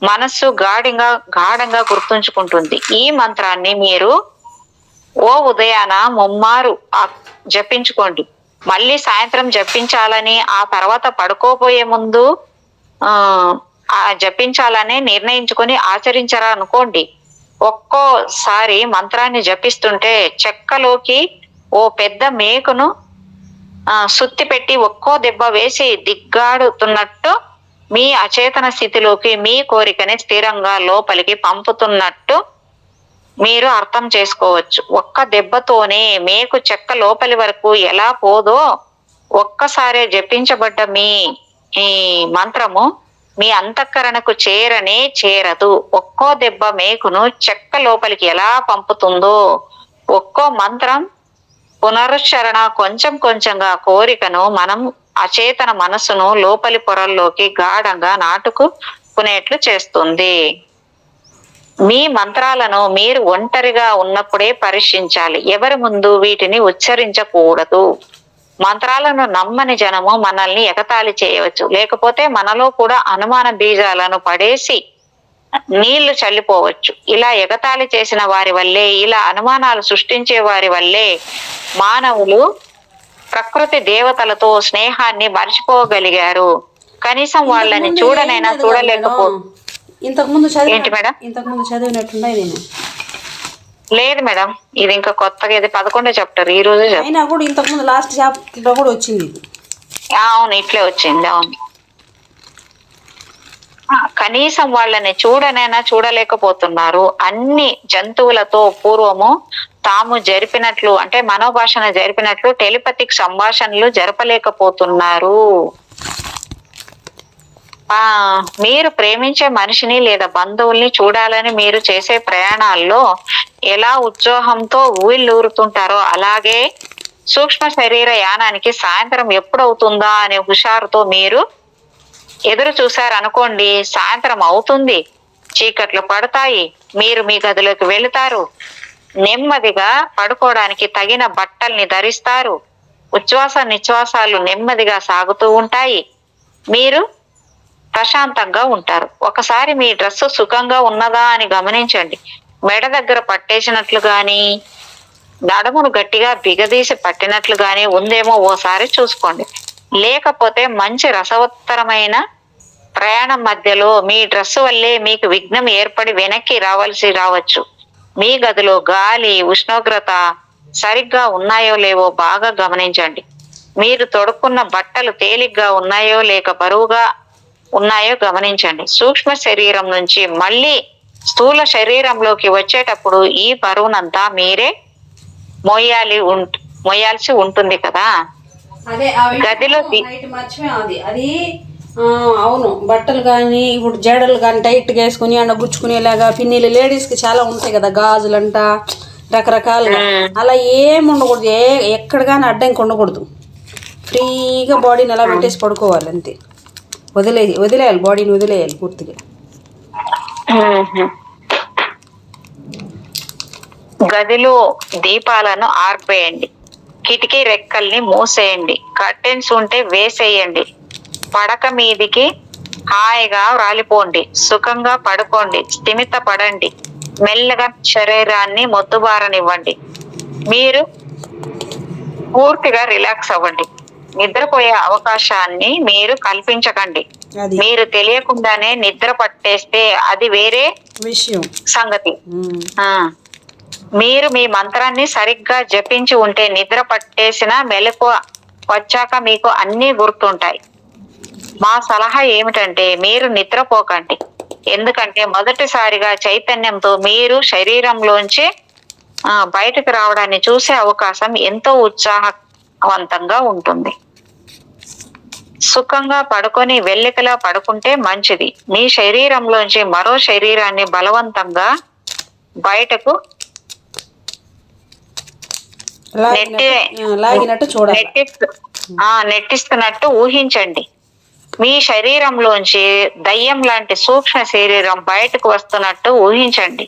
మనస్సు గాఢంగా గుర్తుంచుకుంటుంది. ఈ మంత్రాన్ని మీరు ఉదయాన ముమ్మారు జపించుకోండి. మళ్ళీ సాయంత్రం జపించాలని, ఆ తర్వాత పడుకోబోయే ముందు జపించాలని నిర్ణయించుకొని ఆచరించరా అనుకోండి. ఒక్కోసారి మంత్రాన్ని జపిస్తుంటే చెక్కలోకి ఓ పెద్ద మేకును సుత్తి పెట్టి ఒక్కో దెబ్బ వేసి దిగ్గాడుతున్నట్టు మీ అచేతన స్థితిలోకి మీ కోరికని స్థిరంగా లోపలికి పంపుతున్నట్టు మీరు అర్థం చేసుకోవచ్చు. ఒక్క దెబ్బతోనే మేకు చెక్క లోపలి వరకు ఎలా పోదో ఒక్కసారే జపించబడ్డ ఈ మంత్రము మీ అంతఃకరణకు చేరదు. ఒక్కో దెబ్బ మేకును చెక్క లోపలికి ఎలా పంపుతుందో ఒక్కో మంత్రం పునరుచ్చరణ కొంచెం కొంచెంగా కోరికను మనం అచేతన మనసును లోపలి పొరల్లోకి గాఢంగా నాటుకునేట్లు చేస్తుంది. మీ మంత్రాలను మీరు ఒంటరిగా ఉన్నప్పుడే పరీక్షించాలి. ఎవరి ముందు వీటిని ఉచ్చరించకూడదు. మంత్రాలను నమ్మని జనము మనల్ని ఎగతాళి చేయవచ్చు, లేకపోతే మనలో కూడా అనుమాన బీజాలను పడేసి నీళ్లు చల్లిపోవచ్చు. ఇలా ఎగతాళి చేసిన వారి వల్లే, ఇలా అనుమానాలు సృష్టించే వారి వల్లే మానవులు ప్రకృతి దేవతలతో స్నేహాన్ని మర్చిపోగలిగారు. కనీసం వాళ్ళని చూడనైనా చూడలేకపో ఇంతకుముందు ఏంటి మేడం? ఇంతకుముందు చదివినట్టున్నాయి నేను. లేదు మేడం, ఇది ఇంకా కొత్తగా, ఇది 11వ చాప్టర్, ఈ రోజు అయినా కూడా ఇంతకుముందు లాస్ట్ చాప్టర్ లో కూడా వచ్చింది. అవును, ఇట్లే వచ్చింది. అవును, కనీసం వాళ్ళని చూడనైనా చూడలేకపోతున్నారు. అన్ని జంతువులతో పూర్వము తాము జరిపినట్లు, అంటే మనోభాషణ జరిపినట్లు టెలిపతిక్ సంభాషణలు జరపలేకపోతున్నారు. మీరు ప్రేమించే మనిషిని లేదా బంధువుల్ని చూడాలని మీరు చేసే ప్రయాణాల్లో ఎలా ఉత్సాహంతో ఊళ్ళూరుతుంటారో అలాగే సూక్ష్మ శరీర యానానికి సాయంత్రం ఎప్పుడవుతుందా అనే హుషారుతో మీరు ఎదురు చూశారనుకోండి. సాయంత్రం అవుతుంది, చీకట్లు పడతాయి, మీరు మీ గదిలోకి వెళుతారు, నెమ్మదిగా పడుకోవడానికి తగిన బట్టల్ని ధరిస్తారు, ఉచ్ఛ్వాస నిశ్వాసాలు నెమ్మదిగా సాగుతూ ఉంటాయి, మీరు ప్రశాంతంగా ఉంటారు. ఒకసారి మీ డ్రెస్సు సుఖంగా ఉన్నదా అని గమనించండి. మెడ దగ్గర పట్టేసినట్లు గాని, నడుమును గట్టిగా బిగదీసి పట్టినట్లు గాని ఉందేమో ఓసారి చూసుకోండి. లేకపోతే మంచి రసవత్తరమైన ప్రయాణం మధ్యలో మీ డ్రెస్సు వల్లే మీకు విఘ్నం ఏర్పడి వెనక్కి రావచ్చు. మీ గదిలో గాలి, ఉష్ణోగ్రత సరిగ్గా ఉన్నాయో లేవో బాగా గమనించండి. మీరు తొడుక్కున్న బట్టలు తేలిగ్గా ఉన్నాయో లేక బరువుగా ఉన్నాయో గమనించండి. సూక్ష్మ శరీరం నుంచి మళ్ళీ స్థూల శరీరంలోకి వచ్చేటప్పుడు ఈ బరువునంతా మీరే మోయాల్సి ఉంటుంది కదా. గదిలో అది అవును, బట్టలు కానీ ఇప్పుడు జడలు కానీ టైట్గా వేసుకుని అన్న గుచ్చుకునేలాగా పిన్నీలు లేడీస్కి చాలా ఉంటాయి కదా, గాజులంట రకరకాలుగా. అలా ఏమి ఉండకూడదు, ఎక్కడ కానీ అడ్డంకి ఉండకూడదు. ఫ్రీగా బాడీని అలా పెట్టేసి పడుకోవాలి అంతే. వదిలేయాలి, బాడీని వదిలేయాలి పూర్తిగా. గదిలో దీపాలను ఆర్పేయండి, కిటికీ రెక్కల్ని మూసేయండి, కర్టెన్స్ ఉంటే వేసేయండి, పడక మీదికి హాయిగా రాలిపోండి, సుఖంగా పడుకోండి, స్థిమిత పడండి, మెల్లగా శరీరాన్ని మొద్దుబారనివ్వండి, మీరు పూర్తిగా రిలాక్స్ అవ్వండి. నిద్రపోయే అవకాశాన్ని మీరు కల్పించకండి. మీరు తెలియకుండానే నిద్ర పట్టేస్తే అది వేరే విషయం సంగతి. మీరు మీ మంత్రాన్ని సరిగ్గా జపించి ఉంటే నిద్ర పట్టేసిన మెలకువ వచ్చాక మీకు అన్నీ గుర్తుంటాయి. మా సలహా ఏమిటంటే మీరు నిద్రపోకండి. ఎందుకంటే మొదటిసారిగా చైతన్యంతో మీరు శరీరంలోంచి బయటకు రావడాన్ని చూసే అవకాశం ఎంతో ఉత్సాహవంతంగా ఉంటుంది. సుఖంగా పడుకొని వెల్లికలా పడుకుంటే మంచిది. మీ శరీరంలోంచి మరో శరీరాన్ని బలవంతంగా బయటకు నెట్టిస్తున్నట్టు ఊహించండి. మీ శరీరంలోంచి దయ్యం లాంటి సూక్ష్మ శరీరం బయటకు వస్తున్నట్టు ఊహించండి.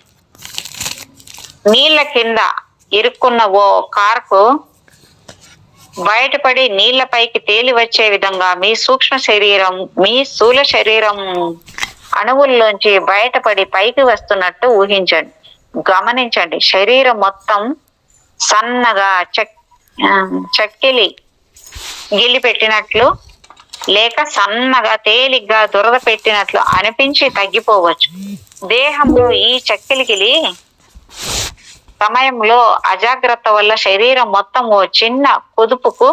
నీళ్ల కింద ఇరుక్కున్న ఓ కార్కు బయటపడి నీళ్లపైకి తేలి వచ్చే విధంగా మీ సూక్ష్మ శరీరం మీ స్థూల శరీరం అణువుల్లోంచి బయటపడి పైకి వస్తున్నట్టు ఊహించండి. గమనించండి, శరీరం మొత్తం సన్నగా చక్కిలి గిల్లి పెట్టినట్లు లేక సన్నగా తేలిగ్గా దురద పెట్టినట్లు అనిపించి తగ్గిపోవచ్చు. దేహంలో ఈ చక్కిలిగిలి సమయంలో అజాగ్రత్త వల్ల శరీరం మొత్తం ఓ చిన్న కుదుపుకు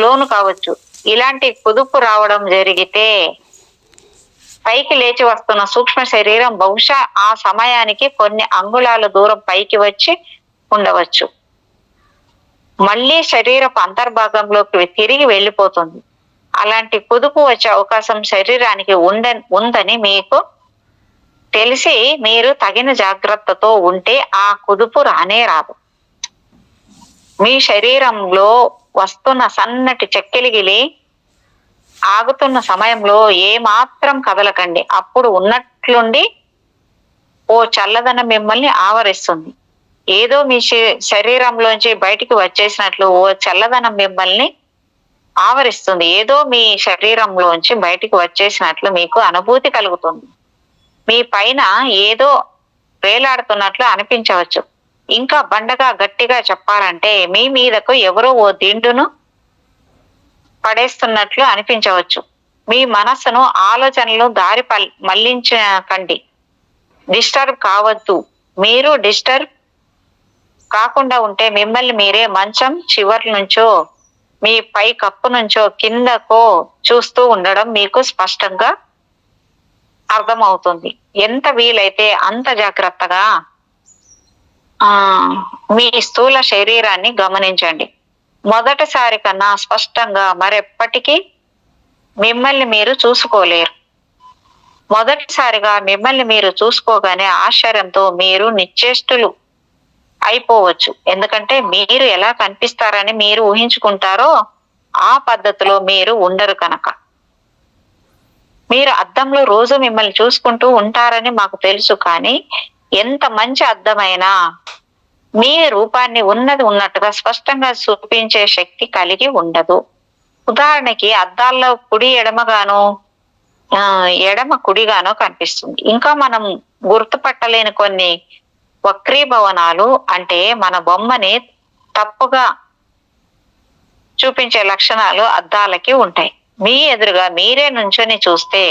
లోను కావచ్చు. ఇలాంటి కుదుపు రావడం జరిగితే పైకి లేచి వస్తున్న సూక్ష్మ శరీరం బహుశా ఆ సమయానికి కొన్ని అంగుళాల దూరం పైకి వచ్చి ఉండవచ్చు. మళ్ళీ శరీరపు అంతర్భాగంలోకి తిరిగి వెళ్ళిపోతుంది. అలాంటి కుదుపు వచ్చే అవకాశం శరీరానికి ఉందని మీకు తెలిసి మీరు తగిన జాగ్రత్తతో ఉంటే ఆ కుదుపు రానే రాదు. మీ శరీరంలో వస్తున్న సన్నటి చెక్కిలిగిలి ఆగుతున్న సమయంలో ఏ మాత్రం కదలకండి. అప్పుడు ఉన్నట్లుండి ఓ చల్లదనం మిమ్మల్ని ఆవరిస్తుంది. ఏదో మీ శరీరంలోంచి బయటికి వచ్చేసినట్లు ఓ చల్లదనం మిమ్మల్ని ఆవరిస్తుంది. ఏదో మీ శరీరంలోంచి బయటికి వచ్చేసినట్లు మీకు అనుభూతి కలుగుతుంది. మీ పైన ఏదో వేలాడుతున్నట్లు అనిపించవచ్చు. ఇంకా బండగా గట్టిగా చెప్పాలంటే మీ మీదకు ఎవరో ఓ దిండును పడేస్తున్నట్లు అనిపించవచ్చు. మీ మనస్సును ఆలోచనలు దారి మళ్లించకండి. డిస్టర్బ్ కావద్దు. మీరు డిస్టర్బ్ కాకుండా ఉంటే మిమ్మల్ని మీరే మంచం చివరి నుంచో మీ పై కప్పు నుంచో కిందకో చూస్తూ ఉండడం మీకు స్పష్టంగా అర్థమవుతుంది. ఎంత వీలైతే అంత జాగ్రత్తగా మీ స్థూల శరీరాన్ని గమనించండి. మొదటిసారి కన్నా స్పష్టంగా మరెప్పటికీ మిమ్మల్ని మీరు చూసుకోలేరు. మొదటిసారిగా మిమ్మల్ని మీరు చూసుకోగానే ఆశ్చర్యంతో మీరు నిశ్చేష్టులు అయిపోవచ్చు. ఎందుకంటే మీరు ఎలా కనిపిస్తారని మీరు ఊహించుకుంటారో ఆ పద్ధతిలో మీరు ఉండరు కనుక. మీరు అద్దంలో రోజు మిమ్మల్ని చూసుకుంటూ ఉంటారని మాకు తెలుసు. కానీ ఎంత మంచి అద్దమైనా మీ రూపాన్ని ఉన్నట్టుగా స్పష్టంగా చూపించే శక్తి కలిగి ఉండదు. ఉదాహరణకి అద్దాల్లో కుడి ఎడమగానో ఎడమ కుడిగానో కనిపిస్తుంది. ఇంకా మనం గుర్తుపట్టలేని కొన్ని వక్రీభవనాలు అంటే మన బొమ్మని తప్పుగా చూపించే లక్షణాలు అద్దాలకి ఉంటాయి. మీ ఎదురుగా మీరే నుంచొని చూస్తే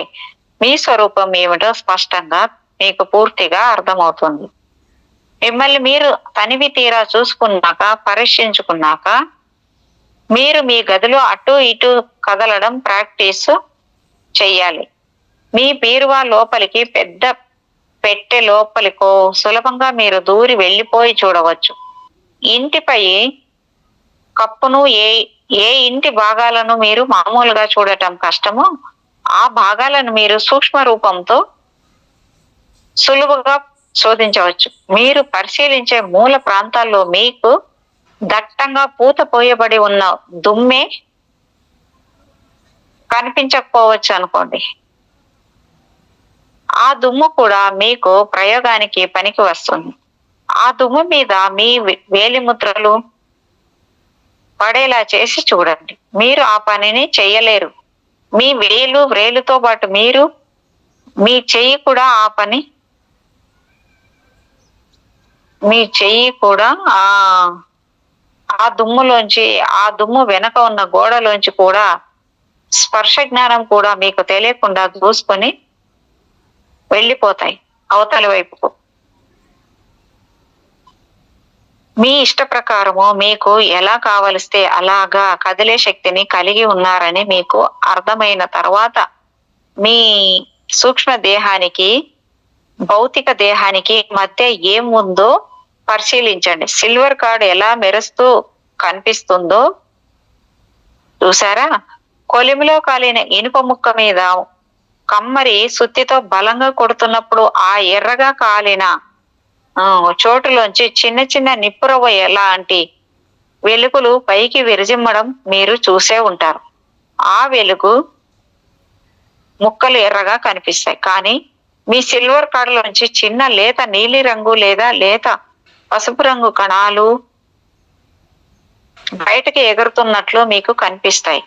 మీ స్వరూపం ఏమిటో స్పష్టంగా మీకు పూర్తిగా అర్థమవుతుంది. మిమ్మల్ని మీరు తనివి తీరా చూసుకున్నాక పరీక్షించుకున్నాక మీరు మీ గదిలో అటు ఇటు కదలడం ప్రాక్టీస్ చెయ్యాలి. మీ బీరువా లోపలికి పెద్ద పెట్టె లోపలికో సులభంగా మీరు దూరి వెళ్ళిపోయి చూడవచ్చు. ఇంటిపై కప్పును ఏ ఇంటి భాగాలను మీరు మామూలుగా చూడటం కష్టమో ఆ భాగాలను మీరు సూక్ష్మ రూపంతో సులువుగా శోధించవచ్చు. మీరు పరిశీలించే మూల ప్రాంతాల్లో మీకు దట్టంగా పూత పోయబడి ఉన్న దుమ్మే కనిపించకపోవచ్చు అనుకోండి. ఆ దుమ్ము కూడా మీకు ప్రయోగానికి పనికి వస్తుంది. ఆ దుమ్ము మీద మీ వేలిముద్రలు పడేలా చేసి చూడండి. మీరు ఆ పనిని చెయ్యలేరు. మీ వ్రేలుతో పాటు మీ చెయ్యి కూడా ఆ దుమ్ములోంచి ఆ దుమ్ము వెనక ఉన్న గోడలోంచి కూడా స్పర్శ జ్ఞానం కూడా మీకు తెలియకుండా దూసుకొని వెళ్ళిపోతాయి అవతలి వైపుకు. మీ ఇష్ట ప్రకారము మీకు ఎలా కావలిస్తే అలాగా కదిలే శక్తిని కలిగి ఉన్నారని మీకు అర్థమైన తర్వాత మీ సూక్ష్మ దేహానికి భౌతిక దేహానికి మధ్య ఏముందో పరిశీలించండి. సిల్వర్ కార్డ్ ఎలా మెరుస్తూ కనిపిస్తుందో చూసారా? కొలిమిలో కాలిన ఇనుప ముక్క మీద కమ్మరి సుత్తితో బలంగా కొడుతున్నప్పుడు ఆ ఎర్రగా కాలిన చోటులోంచి చిన్న చిన్న నిప్పురవ్వ లాంటి వెలుగులు పైకి విరజిమ్మడం మీరు చూసే ఉంటారు. ఆ వెలుగు ముక్కలు ఎర్రగా కనిపిస్తాయి. కానీ మీ సిల్వర్ కార్డులోంచి చిన్న లేత నీలి రంగు లేదా లేత పసుపు రంగు కణాలు బయటకి ఎగురుతున్నట్లు మీకు కనిపిస్తాయి.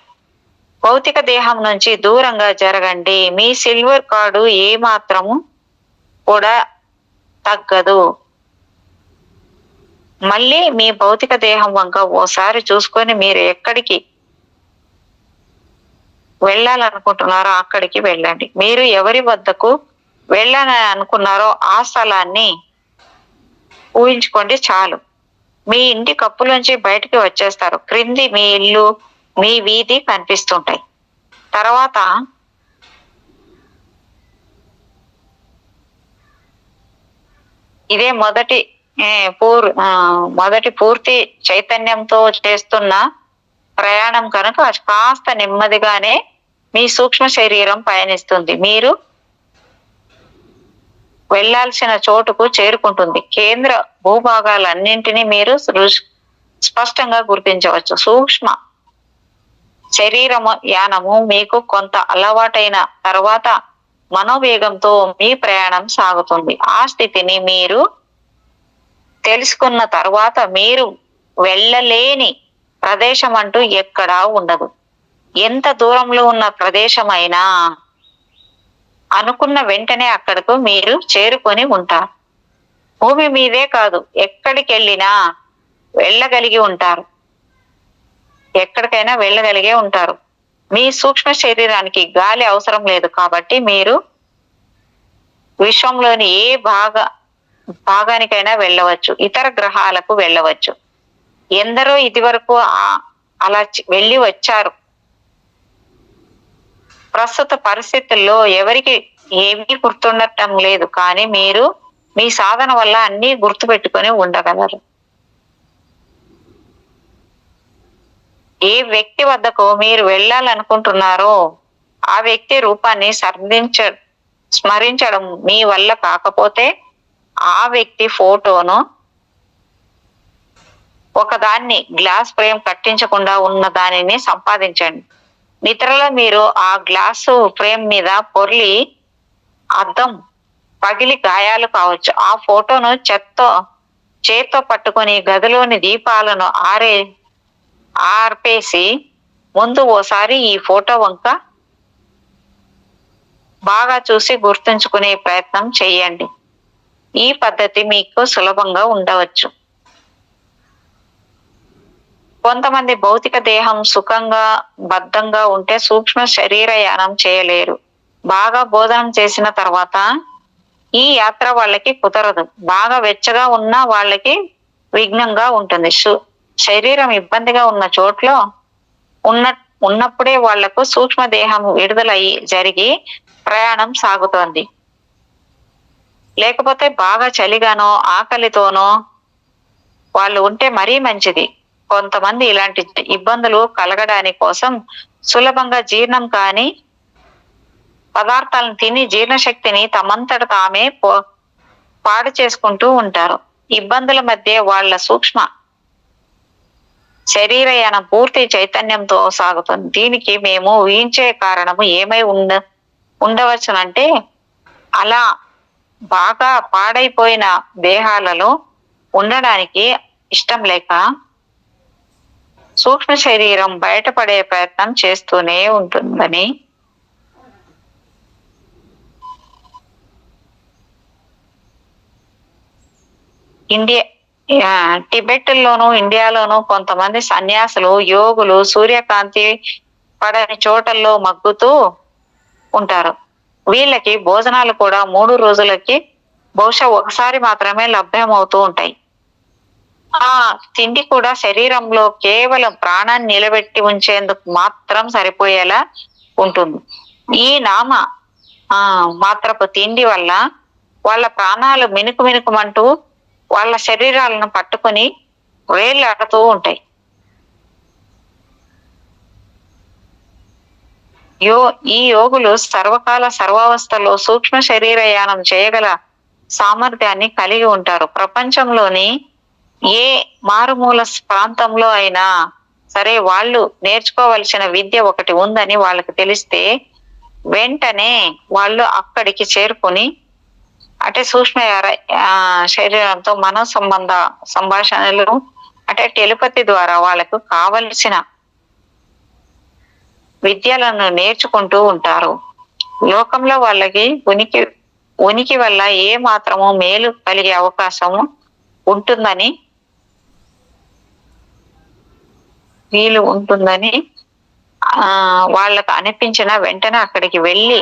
భౌతిక దేహం నుంచి దూరంగా జరగండి. మీ సిల్వర్ కార్డు ఏ మాత్రము కూడా తగ్గదు. మళ్ళీ మీ భౌతిక దేహం వంక ఓసారి చూసుకొని మీరు ఎక్కడికి వెళ్ళాలనుకుంటున్నారో అక్కడికి వెళ్ళండి. మీరు ఎవరి వద్దకు వెళ్ళాలని అనుకున్నారో ఆ స్థలాన్ని ఊహించుకోండి చాలు. మీ ఇంటి కప్పులోంచి బయటికి వచ్చేస్తారు. క్రింది మీ ఇల్లు మీ వీధి కనిపిస్తుంటాయి. తర్వాత ఇదే మొదటి పూర్తి చైతన్యంతో చేస్తున్న ప్రయాణం కనుక కాస్త నెమ్మదిగానే మీ సూక్ష్మ శరీరం పయనిస్తుంది. మీరు వెళ్లాల్సిన చోటుకు చేరుకుంటుంది. కేంద్ర భూభాగాలన్నింటినీ మీరు స్పష్టంగా గుర్తించవచ్చు. సూక్ష్మ శరీరము యానము మీకు కొంత అలవాటైన తర్వాత మనోవేగంతో మీ ప్రయాణం సాగుతుంది. ఆ స్థితిని మీరు తెలుసుకున్న తర్వాత మీరు వెళ్ళలేని ప్రదేశం అంటూ ఎక్కడా ఉండదు. ఎంత దూరంలో ఉన్న ప్రదేశమైనా అనుకున్న వెంటనే అక్కడకు మీరు చేరుకొని ఉంటారు. భూమి మీదే కాదు, ఎక్కడికి వెళ్ళినా వెళ్ళగలిగి ఉంటారు. ఎక్కడికైనా వెళ్ళగలిగే ఉంటారు. మీ సూక్ష్మ శరీరానికి గాలి అవసరం లేదు కాబట్టి మీరు విశ్వంలోని ఏ భాగానికైనా వెళ్ళవచ్చు. ఇతర గ్రహాలకు వెళ్ళవచ్చు. ఎందరో ఇదివరకు అలా వెళ్ళి వచ్చారు. ప్రస్తుత పరిస్థితుల్లో ఎవరికి ఏమీ గుర్తుండటం లేదు, కానీ మీరు మీ సాధన వల్ల అన్నీ గుర్తుపెట్టుకొని ఉండగలరు. ఏ వ్యక్తి వద్దకు మీరు వెళ్ళాలనుకుంటున్నారో ఆ వ్యక్తి రూపాన్ని స్మరించడం మీ వల్ల కాకపోతే ఆ వ్యక్తి ఫోటోను ఒకదాన్ని గ్లాస్ ఫ్రేమ్ కట్టించకుండా ఉన్న దానిని సంపాదించండి. నిద్రలో మీరు ఆ గ్లాసు ఫ్రేమ్ మీద పొర్లి అద్దం పగిలి గాయాలు కావచ్చు. ఆ ఫోటోను చేత్తో పట్టుకొని గదిలోని దీపాలను ఆర్పేసి ముందు ఓసారి ఈ ఫోటో వంక బాగా చూసి గుర్తుంచుకునే ప్రయత్నం చేయండి. ఈ పద్ధతి మీకు సులభంగా ఉండవచ్చు. కొంతమంది భౌతిక దేహం సుఖంగా బద్ధంగా ఉంటే సూక్ష్మ శరీరయానం చేయలేరు. బాగా భోజనం చేసిన తర్వాత ఈ యాత్ర వాళ్ళకి కుదరదు. బాగా వెచ్చగా ఉన్న వాళ్ళకి విఘ్నంగా ఉంటుంది. శరీరం ఇబ్బందిగా ఉన్న చోట్లో ఉన్నప్పుడే వాళ్లకు సూక్ష్మ దేహం విడుదలయ్యి జరిగి ప్రయాణం సాగుతోంది. లేకపోతే బాగా చలిగానో ఆకలితోనో వాళ్ళు ఉంటే మరీ మంచిది. కొంతమంది ఇలాంటి ఇబ్బందులు కలగడాని కోసం సులభంగా జీర్ణం కాని పదార్థాలను తిని జీర్ణశక్తిని తమంతట తామే పాడు చేసుకుంటూ ఉంటారు. ఇబ్బందుల మధ్య వాళ్ళ సూక్ష్మ శరీరయానం పూర్తి చైతన్యంతో సాగుతుంది. దీనికి మేము ఊహించే కారణము ఏమై ఉండవచ్చునంటే అలా బాగా పాడైపోయిన దేహాలలో ఉండడానికి ఇష్టం లేక సూక్ష్మ శరీరం బయటపడే ప్రయత్నం చేస్తూనే ఉంటుందని. టిబెట్లోను ఇండియాలోను కొంతమంది సన్యాసులు యోగులు సూర్యకాంతి పడని చోటల్లో మగ్గుతూ ఉంటారు. వీళ్ళకి భోజనాలు కూడా 3 రోజులకి బహుశా ఒకసారి మాత్రమే లభ్యమవుతూ ఉంటాయి. ఆ తిండి కూడా శరీరంలో కేవలం ప్రాణాన్ని నిలబెట్టి ఉంచేందుకు మాత్రం సరిపోయేలా ఉంటుంది. ఈ మాత్రపు తిండి వల్ల వాళ్ళ ప్రాణాలు మినుకుమంటూ వాళ్ళ శరీరాలను పట్టుకొని వేళ్ళాడుతూ ఉంటాయి. ఈ యోగులు సర్వకాల సర్వావస్థలో సూక్ష్మ శరీరయానం చేయగల సామర్థ్యాన్ని కలిగి ఉంటారు. ప్రపంచంలోని ఏ మారుమూల ప్రాంతంలో అయినా సరే వాళ్ళు నేర్చుకోవలసిన విద్య ఒకటి ఉందని వాళ్ళకి తెలిస్తే వెంటనే వాళ్ళు అక్కడికి చేరుకుని అంటే సూక్ష్మ శరీరంతో మనో సంభాషణలు అంటే టెలిపతి ద్వారా వాళ్ళకు కావలసిన విద్యలను నేర్చుకుంటూ ఉంటారు. లోకంలో వాళ్ళకి ఉనికి వల్ల ఏ మాత్రము మేలు కలిగే అవకాశము ఉంటుందని వాళ్ళకు అనిపించిన వెంటనే అక్కడికి వెళ్ళి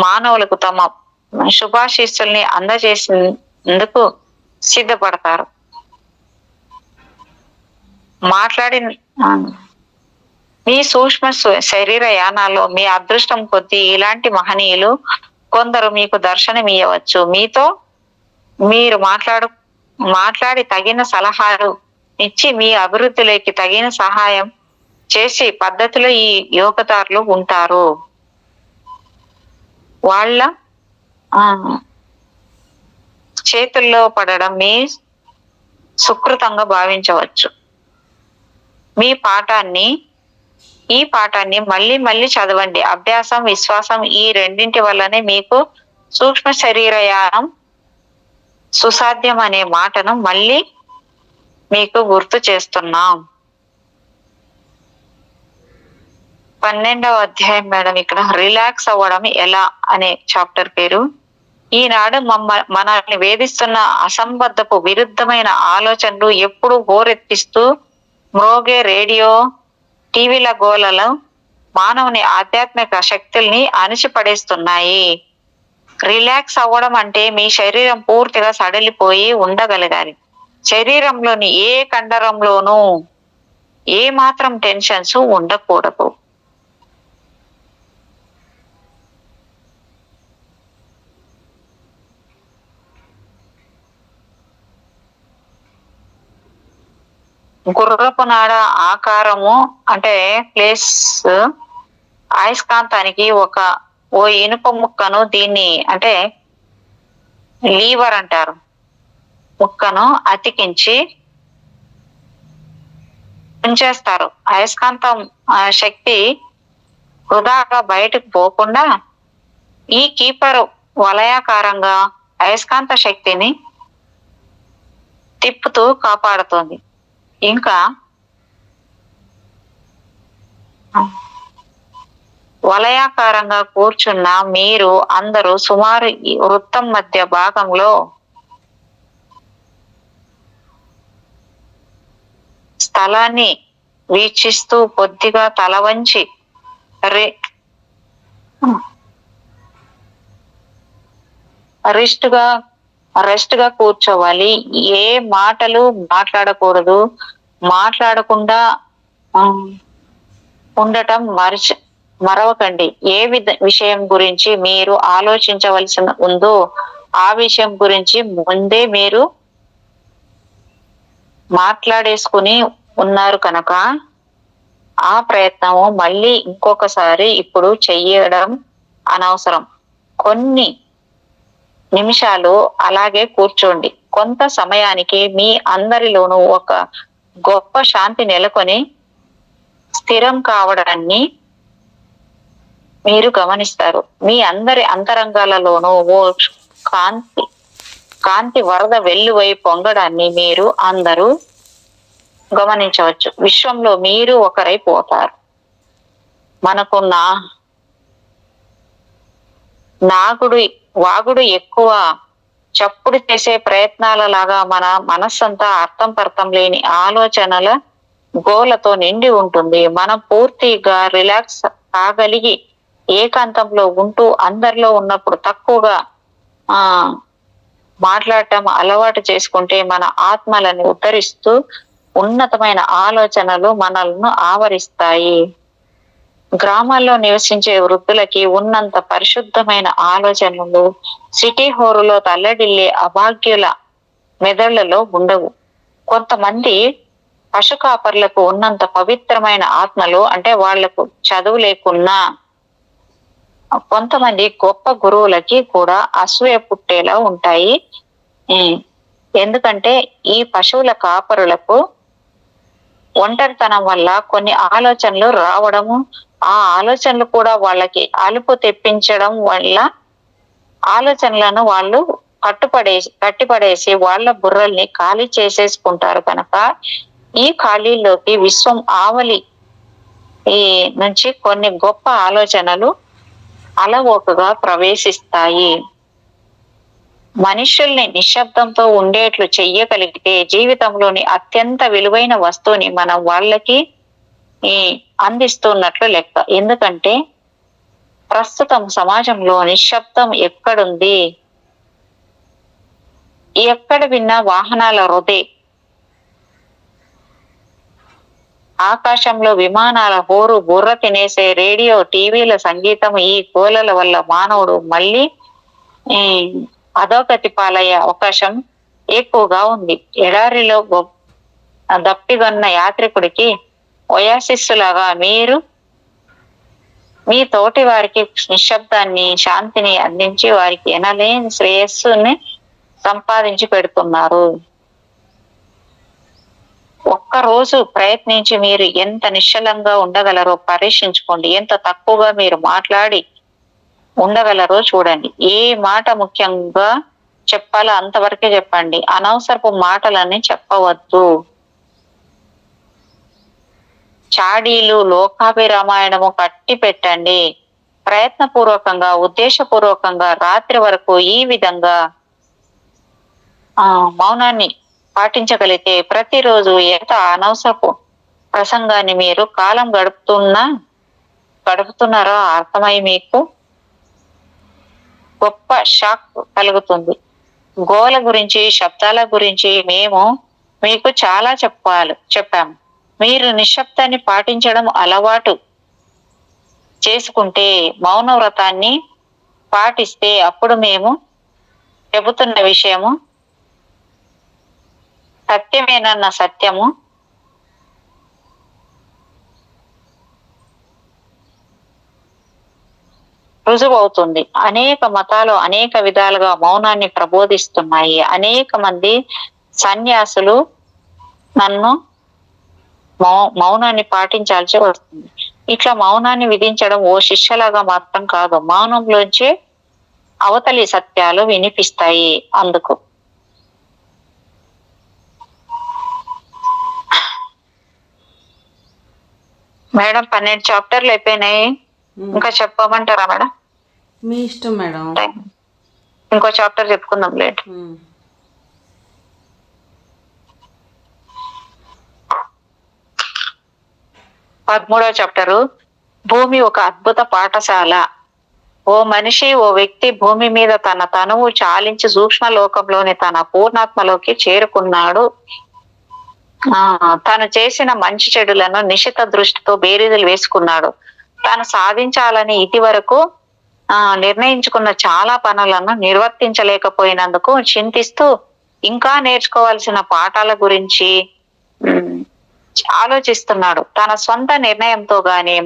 మానవులకు తమ శుభాశీస్సుల్ని అందజేసేందుకు సిద్ధపడతారు. మీ సూక్ష్మ శరీర యానాల్లో మీ అదృష్టం కొద్దీ ఇలాంటి మహనీయులు కొందరు మీకు దర్శనమియ్యవచ్చు. మీతో మీరు మాట్లాడి తగిన సలహాలు ఇచ్చి మీ అభివృద్ధిలోకి తగిన సహాయం చేసే పద్ధతిలో ఈ యోగదారులు ఉంటారు. వాళ్ళ ఆ చేతుల్లో పడడం మీ సుకృతంగా భావించవచ్చు. ఈ పాఠాన్ని మళ్ళీ మళ్ళీ చదవండి. అభ్యాసం, విశ్వాసం ఈ రెండింటి వల్లనే మీకు సూక్ష్మ శరీరయానం సుసాధ్యం అనే మాటను మళ్ళీ మీకు గుర్తు చేస్తున్నాం. 12వ అధ్యాయం మేడం. ఇక్కడ రిలాక్స్ అవ్వడం ఎలా అనే చాప్టర్ పేరు. ఈనాడు మనల్ని వేధిస్తున్న అసంబద్ధపు విరుద్ధమైన ఆలోచనలు ఎప్పుడు హోరెత్తిస్తూ మ్రోగే రేడియో, టీవీల గోలలో మానవుని ఆధ్యాత్మిక శక్తుల్ని అణిచిపడేస్తున్నాయి. రిలాక్స్ అవ్వడం అంటే మీ శరీరం పూర్తిగా సడలిపోయి ఉండగలగాలి. శరీరంలోని ఏ కండరంలోనూ ఏ మాత్రం టెన్షన్స్ ఉండకూడదు. గుర్రపు నాడ ఆకారము అంటే ప్లేస్ అయస్కాంతానికి ఓ ఇనుప ముక్కను, దీన్ని అంటే లీవర్ అంటారు, ముక్కను అతికించి ఉంచేస్తారు. అయస్కాంతం శక్తి వృధాగా బయటకు పోకుండా ఈ కీపర్ వలయాకారంగా అయస్కాంత శక్తిని తిప్పుతూ కాపాడుతుంది. ఇంకా వలయాకారంగా కూర్చున్న మీరు అందరూ సుమారు ఈ వృత్తం మధ్య భాగంలో స్థలాన్ని వీక్షిస్తూ కొద్దిగా తల వంచి రెస్ట్ గా కూర్చోవాలి. ఏ మాటలు మాట్లాడకూడదు. మాట్లాడకుండా ఉండటం మరవకండి. ఏ విషయం గురించి మీరు ఆలోచించవలసి ఉందో ఆ విషయం గురించి ముందే మీరు మాట్లాడేసుకుని ఉన్నారు కనుక ఆ ప్రయత్నము మళ్ళీ ఇంకొకసారి ఇప్పుడు చెయ్యడం అనవసరం. కొన్ని నిమిషాలు అలాగే కూర్చోండి. కొంత సమయానికి మీ అందరిలోనూ ఒక గొప్ప శాంతి నెలకొని స్థిరం కావడాన్ని మీరు గమనిస్తారు. మీ అందరి అంతరంగాలలోనూ ఓ కాంతి వరద వెల్లువై పొంగడాన్ని మీరు అందరూ గమనించవచ్చు. విశ్వంలో మీరు ఒకరైపోతారు. మనకున్న వాగుడు ఎక్కువ చప్పుడు చేసే ప్రయత్నాల లాగా మన మనస్సంతా అర్థం పర్థం లేని ఆలోచనల గోలతో నిండి ఉంటుంది. మనం పూర్తిగా రిలాక్స్ కాగలిగి ఏకాంతంలో ఉంటూ అందరిలో ఉన్నప్పుడు తక్కువగా మాట్లాడటం అలవాటు చేసుకుంటే మన ఆత్మలను ఉద్ధరిస్తూ ఉన్నతమైన ఆలోచనలు మనల్ని ఆవరిస్తాయి. గ్రామాల్లో నివసించే వృద్ధులకి ఉన్నంత పరిశుద్ధమైన ఆలోచనలు సిటీ హోరులో తల్లడిల్లే అభాగ్యుల మెదళ్లలో ఉండవు. కొంతమంది పశు కాపర్లకు ఉన్నంత పవిత్రమైన ఆత్మలు, అంటే వాళ్లకు చదువు లేకున్నా కొంతమంది గొప్ప గురువులకి కూడా అసూయ పుట్టేలా ఉంటాయి. ఎందుకంటే ఈ పశువుల కాపరులకు ఒంటరితనం వల్ల కొన్ని ఆలోచనలు రావడము, ఆ ఆలోచనలు కూడా వాళ్ళకి తెప్పించడం వల్ల ఆలోచనలను వాళ్ళు కట్టిపడేసి వాళ్ళ బుర్రల్ని ఖాళీ చేసేసుకుంటారు. కనుక ఈ ఖాళీలోకి విశ్వం ఆవలి నుంచి కొన్ని గొప్ప ఆలోచనలు అలవోకగా ప్రవేశిస్తాయి. మనుషుల్ని నిశ్శబ్దంతో ఉండేట్లు చెయ్యగలిగితే జీవితంలోని అత్యంత విలువైన వస్తువుని మనం వాళ్ళకి అందిస్తున్నట్లు లెక్క. ఎందుకంటే ప్రస్తుతం సమాజంలో నిశ్శబ్దం ఎక్కడుంది? ఎక్కడ విన్నా వాహనాల రొదే, ఆకాశంలో విమానాల హోరు, బుర్ర తినేసే రేడియో, టీవీల సంగీతం, ఈ కోలల వల్ల మానవుడు మళ్ళీ అధోగతి పాలయ్యే అవకాశం ఎక్కువగా ఉంది. ఎడారిలో దప్పిగొన్న యాత్రికుడికి ఒయాసిస్సులాగా మీరు మీ తోటి వారికి నిశ్శబ్దాన్ని, శాంతిని అందించి వారికి ఎనలేని శ్రేయస్సుని సంపాదించి పెడుతున్నారు. ఒక్కరోజు ప్రయత్నించి మీరు ఎంత నిశ్చలంగా ఉండగలరో పరీక్షించుకోండి. ఎంత తక్కువగా మీరు మాట్లాడి ఉండగలరో చూడండి. ఏ మాట ముఖ్యంగా చెప్పాలో అంతవరకే చెప్పండి. అనవసరపు మాటలని చెప్పవద్దు. చాడీలు, లోకాభిరామాయణము కట్టి పెట్టండి. ప్రయత్నపూర్వకంగా, ఉద్దేశపూర్వకంగా రాత్రి వరకు ఈ విధంగా మౌనాన్ని పాటించగలిగితే ప్రతిరోజు ఎంత అనవసరపు ప్రసంగాన్ని మీరు కాలం గడుపుతున్నారో అర్థమై మీకు గొప్ప షాక్ కలుగుతుంది. గోల గురించి, శబ్దాల గురించి మేము మీకు చాలా చెప్పాము. మీరు నిశ్శబ్దాన్ని పాటించడం అలవాటు చేసుకుంటే, మౌన వ్రతాన్ని పాటిస్తే అప్పుడు మేము చెబుతున్న విషయము సత్యమేనన్న సత్యము రుజువవుతుంది. అనేక మతాలు అనేక విధాలుగా మౌనాన్ని ప్రబోధిస్తున్నాయి. అనేక మంది సన్యాసులు నన్ను మౌనాన్ని పాటించాల్సి వస్తుంది. ఇట్లా మౌనాన్ని విధించడం ఓ శిష్యలాగా మాత్రం కాదు, మౌనంలోంచి అవతలి సత్యాలు వినిపిస్తాయి. అందుకు మేడం 12 చాప్టర్లు అయిపోయినాయి. ఇంకా చెప్పమంటారా మేడం? మీ ఇష్టం మేడం. ఇంకో చాప్టర్ చెప్పుకుందాం లేట్. 13వ చాప్టరు భూమి ఒక అద్భుత పాఠశాల. ఓ మనిషి, ఓ వ్యక్తి భూమి మీద తన తనువు చాలించి సూక్ష్మ లోకంలోని తన పూర్ణాత్మలోకి చేరుకున్నాడు. తను చేసిన మంచి చెడులను నిశిత దృష్టితో బేరీజులు వేసుకున్నాడు. తాను సాధించాలని ఇది వరకు నిర్ణయించుకున్న చాలా పనులను నిర్వర్తించలేకపోయినందుకు చింతిస్తూ ఇంకా నేర్చుకోవాల్సిన పాఠాల గురించి ఆలోచిస్తున్నాడు. తన సొంత నిర్ణయంతో గాని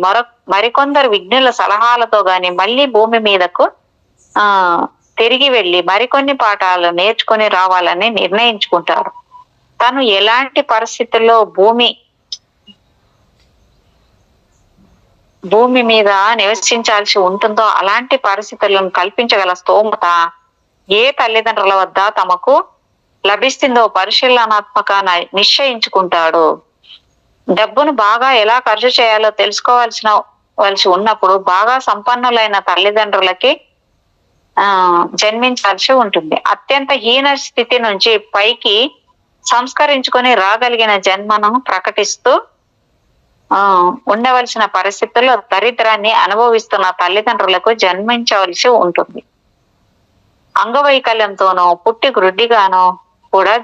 మరికొందరు విజ్ఞుల సలహాలతో గాని మళ్ళీ భూమి మీదకు తిరిగి వెళ్లి మరికొన్ని పాఠాలు నేర్చుకొని రావాలని నిర్ణయించుకుంటారు. తను ఎలాంటి పరిస్థితుల్లో భూమి మీద నివసించాల్సి ఉంటుందో అలాంటి పరిస్థితులను కల్పించగల స్తోమత ఏ తల్లిదండ్రుల వద్ద తమకు లభిస్తుందో పరిశీలనాత్మక నిశ్చయించుకుంటాడు. డబ్బును బాగా ఎలా ఖర్చు చేయాలో తెలుసుకోవాల్సి ఉన్నప్పుడు బాగా సంపన్నులైన తల్లిదండ్రులకి జన్మించాల్సి ఉంటుంది. అత్యంత హీన స్థితి నుంచి పైకి సంస్కరించుకొని రాగలిగిన జన్మను ప్రకటిస్తూ ఉండవలసిన పరిస్థితుల్లో దరిద్రాన్ని అనుభవిస్తున్న తల్లిదండ్రులకు జన్మించవలసి ఉంటుంది. అంగవైకల్యంతోనో పుట్టి గ్రుడ్డిగానో కూడా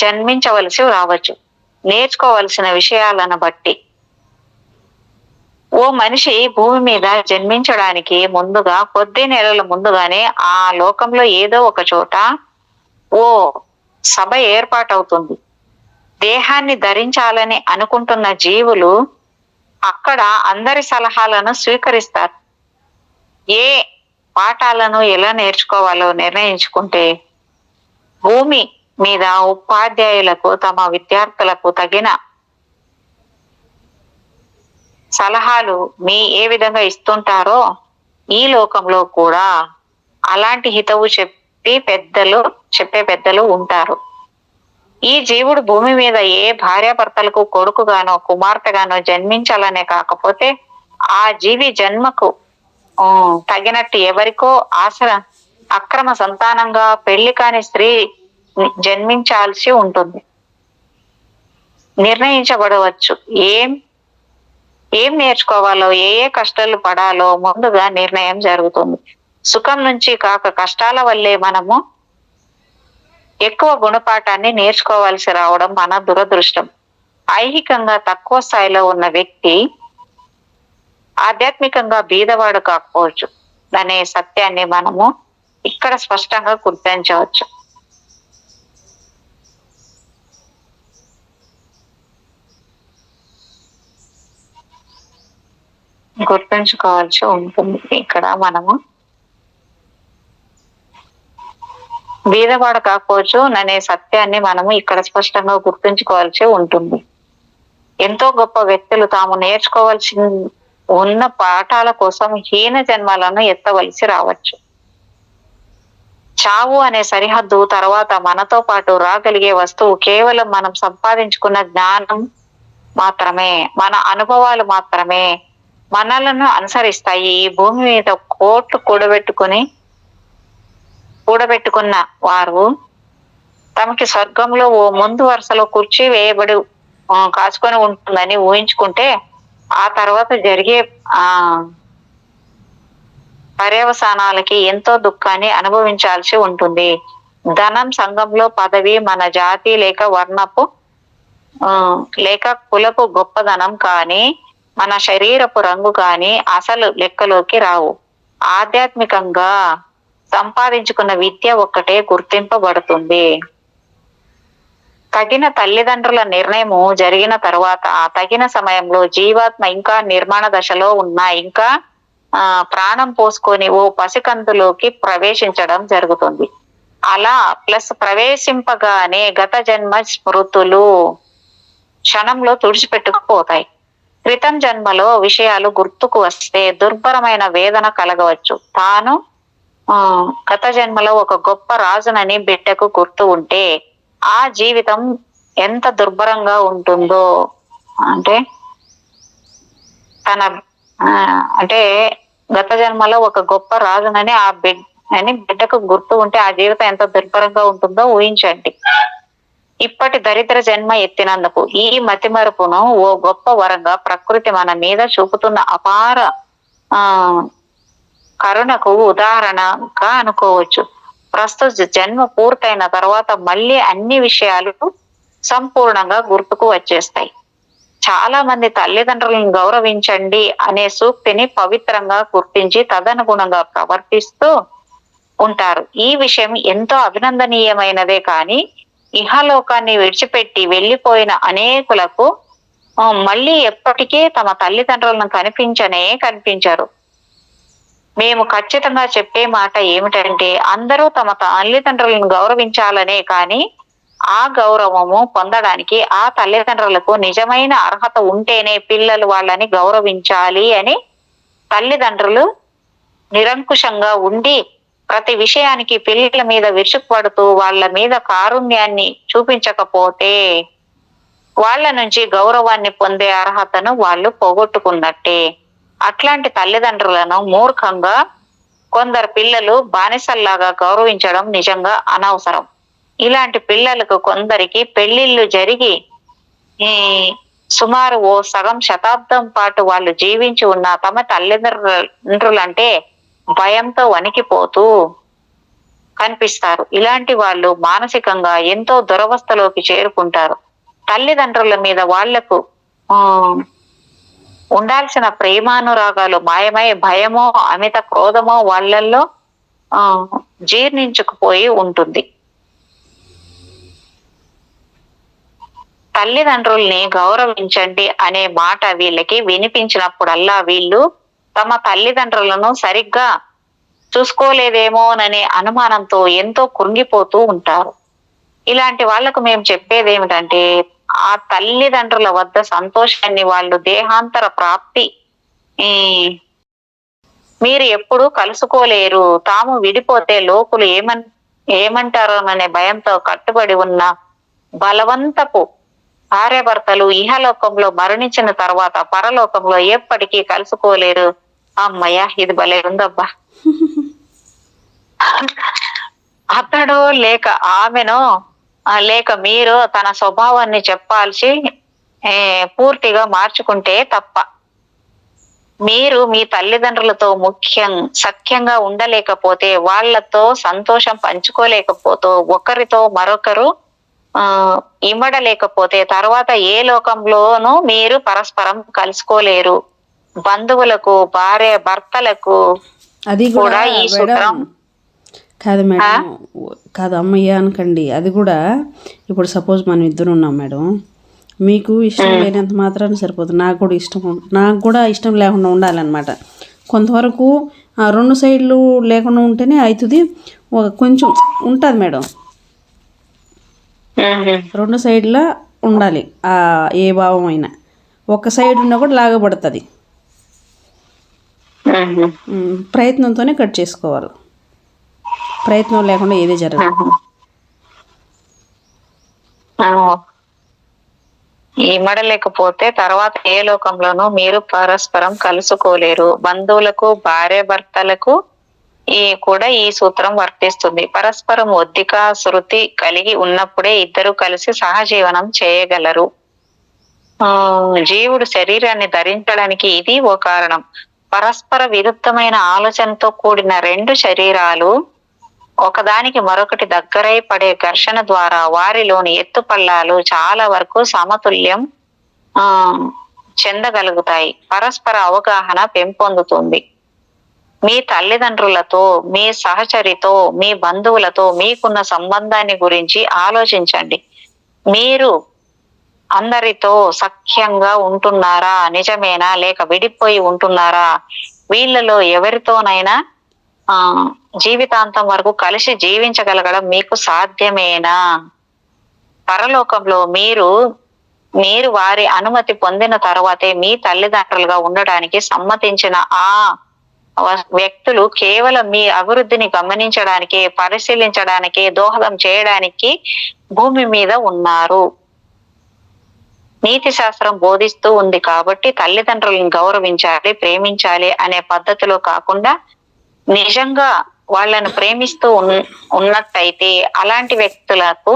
జన్మించవలసి రావచ్చు. నేర్చుకోవలసిన విషయాలను బట్టి ఓ మనిషి భూమి మీద జన్మించడానికి ముందుగా కొద్ది నెలల ముందుగానే ఆ లోకంలో ఏదో ఒక చోట ఓ సభ ఏర్పాటవుతుంది. దేహాన్ని ధరించాలని అనుకుంటున్న జీవులు అక్కడ అందరి సలహాలను స్వీకరిస్తారు. ఏ పాఠాలను ఎలా నేర్చుకోవాలో నిర్ణయించుకుంటే భూమి మీద ఉపాధ్యాయులకు తమ విద్యార్థులకు తగిన సలహాలు ఏ విధంగా ఇస్తుంటారో ఈ లోకంలో కూడా అలాంటి హితవు చెప్పే పెద్దలు ఉంటారు. ఈ జీవుడు భూమి మీద ఏ భార్యాభర్తలకు కొడుకుగానో కుమార్తెగానో జన్మించాలనే కాకపోతే ఆ జీవి జన్మకు తగినట్టు ఎవరికో అక్రమ సంతానంగా పెళ్లి కాని స్త్రీ జన్మించాల్సి ఉంటుంది. నిర్ణయించబడవచ్చు. ఏం నేర్చుకోవాలో ఏ కష్టాలు పడాలో ముందుగా నిర్ణయం జరుగుతుంది. సుఖం నుంచి కాక కష్టాల వల్లే మనము ఎక్కువ గుణపాఠాన్ని నేర్చుకోవాల్సి రావడం మన దురదృష్టం. ఐహికంగా తక్కువ స్థాయిలో ఉన్న వ్యక్తి ఆధ్యాత్మికంగా బీదవాడు కాకపోవచ్చు అనే సత్యాన్ని మనము ఇక్కడ స్పష్టంగా గుర్తించవచ్చు. గుర్తుంచుకోవాల్సి ఉంటుంది. ఇక్కడ మనము బీదవాడు కాకపోవచ్చు అనే సత్యాన్ని మనము ఇక్కడ స్పష్టంగా గుర్తుంచుకోవాల్సి ఉంటుంది. ఎంతో గొప్ప వ్యక్తులు తాము నేర్చుకోవాల్సి ఉన్న పాఠాల కోసం హీన జన్మలను ఎత్తవలసి రావచ్చు. చావు అనే సరిహద్దు తర్వాత మనతో పాటు రాగలిగే వస్తువు కేవలం మనం సంపాదించుకున్న జ్ఞానం మాత్రమే, మన అనుభవాలు మాత్రమే మనలను అనుసరిస్తాయి. ఈ భూమి మీద కోట్లు కూడబెట్టుకున్న వారు తమకి స్వర్గంలో ఓ ముందు వరుసలో కుర్చీ వేయబడి కాచుకొని ఉంటుందని ఊహించుకుంటే ఆ తర్వాత జరిగే పర్యవసానాలకి ఎంతో దుఃఖాన్ని అనుభవించాల్సి ఉంటుంది. ధనం, సంఘంలో పదవి మన జాతి లేక వర్ణపు లేక కులపు గొప్పదనం కానీ మన శరీరపు రంగు కానీ అసలు లెక్కలోకి రావు. ఆధ్యాత్మికంగా సంపాదించుకున్న విద్య ఒక్కటే గుర్తింపబడుతుంది. తగిన తల్లిదండ్రుల నిర్ణయము జరిగిన తర్వాత తగిన సమయంలో జీవాత్మ ఇంకా నిర్మాణ దశలో ఉన్న ఇంకా ప్రాణం పోసుకొని ఓ పసికందులోకి ప్రవేశించడం జరుగుతుంది. అలా ప్రవేశింపగానే గత జన్మ స్మృతులు క్షణంలో తుడిచిపెట్టుకుపోతాయి. క్రితం జన్మలో విషయాలు గుర్తుకు వస్తే దుర్భరమైన వేదన కలగవచ్చు. తాను గత జన్మలో ఒక గొప్ప రాజునని బిడ్డకు గుర్తు ఉంటే ఆ జీవితం ఎంత దుర్భరంగా ఉంటుందో, అంటే గత జన్మలో ఒక గొప్ప రాజునని బిడ్డకు గుర్తు ఉంటే ఆ జీవితం ఎంత దుర్భరంగా ఉంటుందో ఊహించండి. ఇప్పటి దరిద్ర జన్మ ఎత్తినందుకు ఈ మతిమరుపును ఓ గొప్ప వరంగా ప్రకృతి మన మీద చూపుతున్న అపార కరుణకు ఉదాహరణగా అనుకోవచ్చు. ప్రస్తుత జన్మ పూర్తయిన తర్వాత మళ్ళీ అన్ని విషయాలు సంపూర్ణంగా గుర్తుకు వచ్చేస్తాయి. చాలా మంది తల్లిదండ్రులను గౌరవించండి అనే సూక్తిని పవిత్రంగా గుర్తించి తదనుగుణంగా ప్రవర్తిస్తూ ఉంటారు. ఈ విషయం ఎంతో అభినందనీయమైనదే, కానీ ఇహలోకాన్ని విడిచిపెట్టి వెళ్ళిపోయిన అనేకులకు మళ్ళీ ఎప్పటికీ తమ తల్లిదండ్రులను కనిపించరు. మేము ఖచ్చితంగా చెప్పే మాట ఏమిటంటే అందరూ తమ తల్లిదండ్రులను గౌరవించాలనే, కానీ ఆ గౌరవము పొందడానికి ఆ తల్లిదండ్రులకు నిజమైన అర్హత ఉంటేనే పిల్లలు వాళ్ళని గౌరవించాలి అని తల్లిదండ్రులు నిరంకుశంగా ఉండి ప్రతి విషయానికి పిల్లల మీద విరుచుకుపడుతూ వాళ్ళ మీద కారుణ్యాన్ని చూపించకపోతే వాళ్ళ నుంచి గౌరవాన్ని పొందే అర్హతను వాళ్ళు పోగొట్టుకున్నట్టే. అట్లాంటి తల్లిదండ్రులను మూర్ఖంగా కొందరు పిల్లలు బానిసల్లాగా గౌరవించడం నిజంగా అనవసరం. ఇలాంటి పిల్లలకు కొందరికి పెళ్లిళ్ళు జరిగి సుమారు ఓ సగం శతాబ్దం పాటు వాళ్ళు జీవించి ఉన్న తమ తల్లిదండ్రులంటే భయంతో వణికిపోతూ కనిపిస్తారు. ఇలాంటి వాళ్ళు మానసికంగా ఎంతో దురవస్థలోకి చేరుకుంటారు. తల్లిదండ్రుల మీద వాళ్లకు ఉండాల్సిన ప్రేమానురాగాలు మాయమై భయమో అమిత క్రోధమో వాళ్ళల్లో జీర్ణించుకుపోయి ఉంటుంది. తల్లిదండ్రుల్ని గౌరవించండి అనే మాట వీళ్ళకి వినిపించినప్పుడల్లా వీళ్ళు తమ తల్లిదండ్రులను సరిగ్గా చూసుకోలేదేమోననే అనుమానంతో ఎంతో కృంగిపోతూ ఉంటారు. ఇలాంటి వాళ్లకు మేము చెప్పేది ఏమిటంటే ఆ తల్లిదండ్రుల వద్ద సంతోషాన్ని వాళ్ళు దేహాంతర ప్రాప్తి మీరు ఎప్పుడూ కలుసుకోలేరు. తాము విడిపోతే లోకులు ఏమంటారోననే భయంతో కట్టుబడి ఉన్న బలవంతపు భార్యాభర్తలు ఇహలోకంలో మరణించిన తర్వాత పరలోకంలో ఎప్పటికీ కలుసుకోలేరు. అమ్మయ్య, ఇది భలే ఉందబ్బా. అతడు లేక ఆమెను లేక మీరు తన స్వభావాన్ని చెప్పాల్సి పూర్తిగా మార్చుకుంటే తప్ప మీరు మీ తల్లిదండ్రులతో సఖ్యంగా ఉండలేకపోతే, వాళ్లతో సంతోషం పంచుకోలేకపోతే, ఒకరితో మరొకరు ఇమ్మడలేకపోతే తర్వాత ఏ లోకంలోనూ మీరు పరస్పరం కలుసుకోలేరు. బంధువులకు, భార్య భర్తలకు అది కూడా ఈ సూత్రం కాదు మేడం, కాదు అమ్మయ్య అనకండి. అది కూడా ఇప్పుడు సపోజ్ మనం ఇద్దరు ఉన్నాం మేడం, మీకు ఇష్టం లేనంత మాత్రాన్ని సరిపోతుంది, నాకు కూడా ఇష్టం లేకుండా ఉండాలన్నమాట. కొంతవరకు ఆ 2 సైడ్లు లేకుండా ఉంటేనే అవుతుంది. కొంచెం ఉంటుంది మేడం, 2 సైడ్ల ఉండాలి. ఏ భావం అయినా ఒక సైడ్ ఉన్నా కూడా లాగబడుతుంది. ప్రయత్నంతోనే కట్ చేసుకోవాలి, ప్రయత్నం లేకుండా ఏదే జరగదు. ఇమడలేకపోతే తర్వాత ఏ లోకంలోనూ మీరు పరస్పరం కలుసుకోలేరు. బంధువులకు, భార్య భర్తలకు కూడా ఈ సూత్రం వర్తిస్తుంది. పరస్పరం ఒద్దిక, శృతి కలిగి ఉన్నప్పుడే ఇద్దరు కలిసి సహజీవనం చేయగలరు. జీవుడు శరీరాన్ని ధరించడానికి ఇది ఓ కారణం. పరస్పర విరుద్ధమైన ఆలోచనతో కూడిన 2 శరీరాలు ఒకదానికి మరొకటి దగ్గరై పడే ఘర్షణ ద్వారా వారిలోని ఎత్తుపల్లాలు చాలా వరకు సమతుల్యం చెందగలుగుతాయి. పరస్పర అవగాహన పెంపొందుతుంది. మీ తల్లిదండ్రులతో, మీ సహచరితో, మీ బంధువులతో మీకున్న సంబంధాన్ని గురించి ఆలోచించండి. మీరు అందరితో సఖ్యంగా ఉంటున్నారా? నిజమేనా? లేక విడిపోయి ఉంటున్నారా? వీళ్ళలో ఎవరితోనైనా జీవితాంతం వరకు కలిసి జీవించగలగడం మీకు సాధ్యమేనా? పరలోకంలో మీరు వారి అనుమతి పొందిన తర్వాతే మీ తల్లిదండ్రులుగా ఉండడానికి సమ్మతించిన ఆ వ్యక్తులు కేవలం మీ అభివృద్ధిని గమనించడానికి, పరిశీలించడానికి, దోహదం చేయడానికి భూమి మీద ఉన్నారు. నీతి శాస్త్రం బోధిస్తూ ఉంది కాబట్టి తల్లిదండ్రులను గౌరవించాలి, ప్రేమించాలి అనే పద్ధతిలో కాకుండా నిజంగా వాళ్ళను ప్రేమిస్తూ ఉన్నట్టయితే అలాంటి వ్యక్తులకు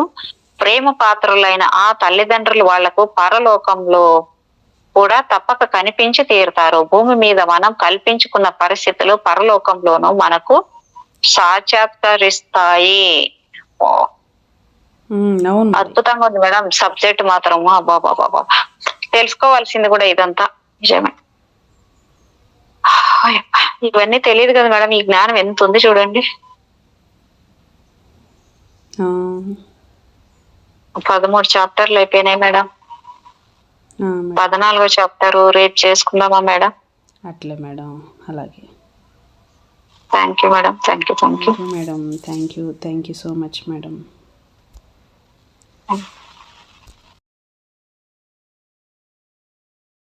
ప్రేమ పాత్రులైన ఆ తల్లిదండ్రులు వాళ్లకు పరలోకంలో కూడా తప్పక కనిపించి తీరుతారు. భూమి మీద మనం కల్పించుకున్న పరిస్థితులు పరలోకంలోనూ మనకు సాక్షాత్కరిస్తాయి. అద్భుతంగా ఉంది మేడం సబ్జెక్ట్ మాత్రం. బాబా తెలుసుకోవాల్సింది కూడా ఇదంతా నిజమే. ఇవన్నీ తెలియదు కదా మేడం, ఈ జ్ఞానం ఎంత ఉంది చూడండి. 13 చాప్టర్లు అయిపోయినాయి మేడం. 14వ చాప్టర్ రేపు చేసుకుందామా మేడం? అట్లే మేడం, అలాగే. Thank you madam. Thank you madam. Thank you so much madam.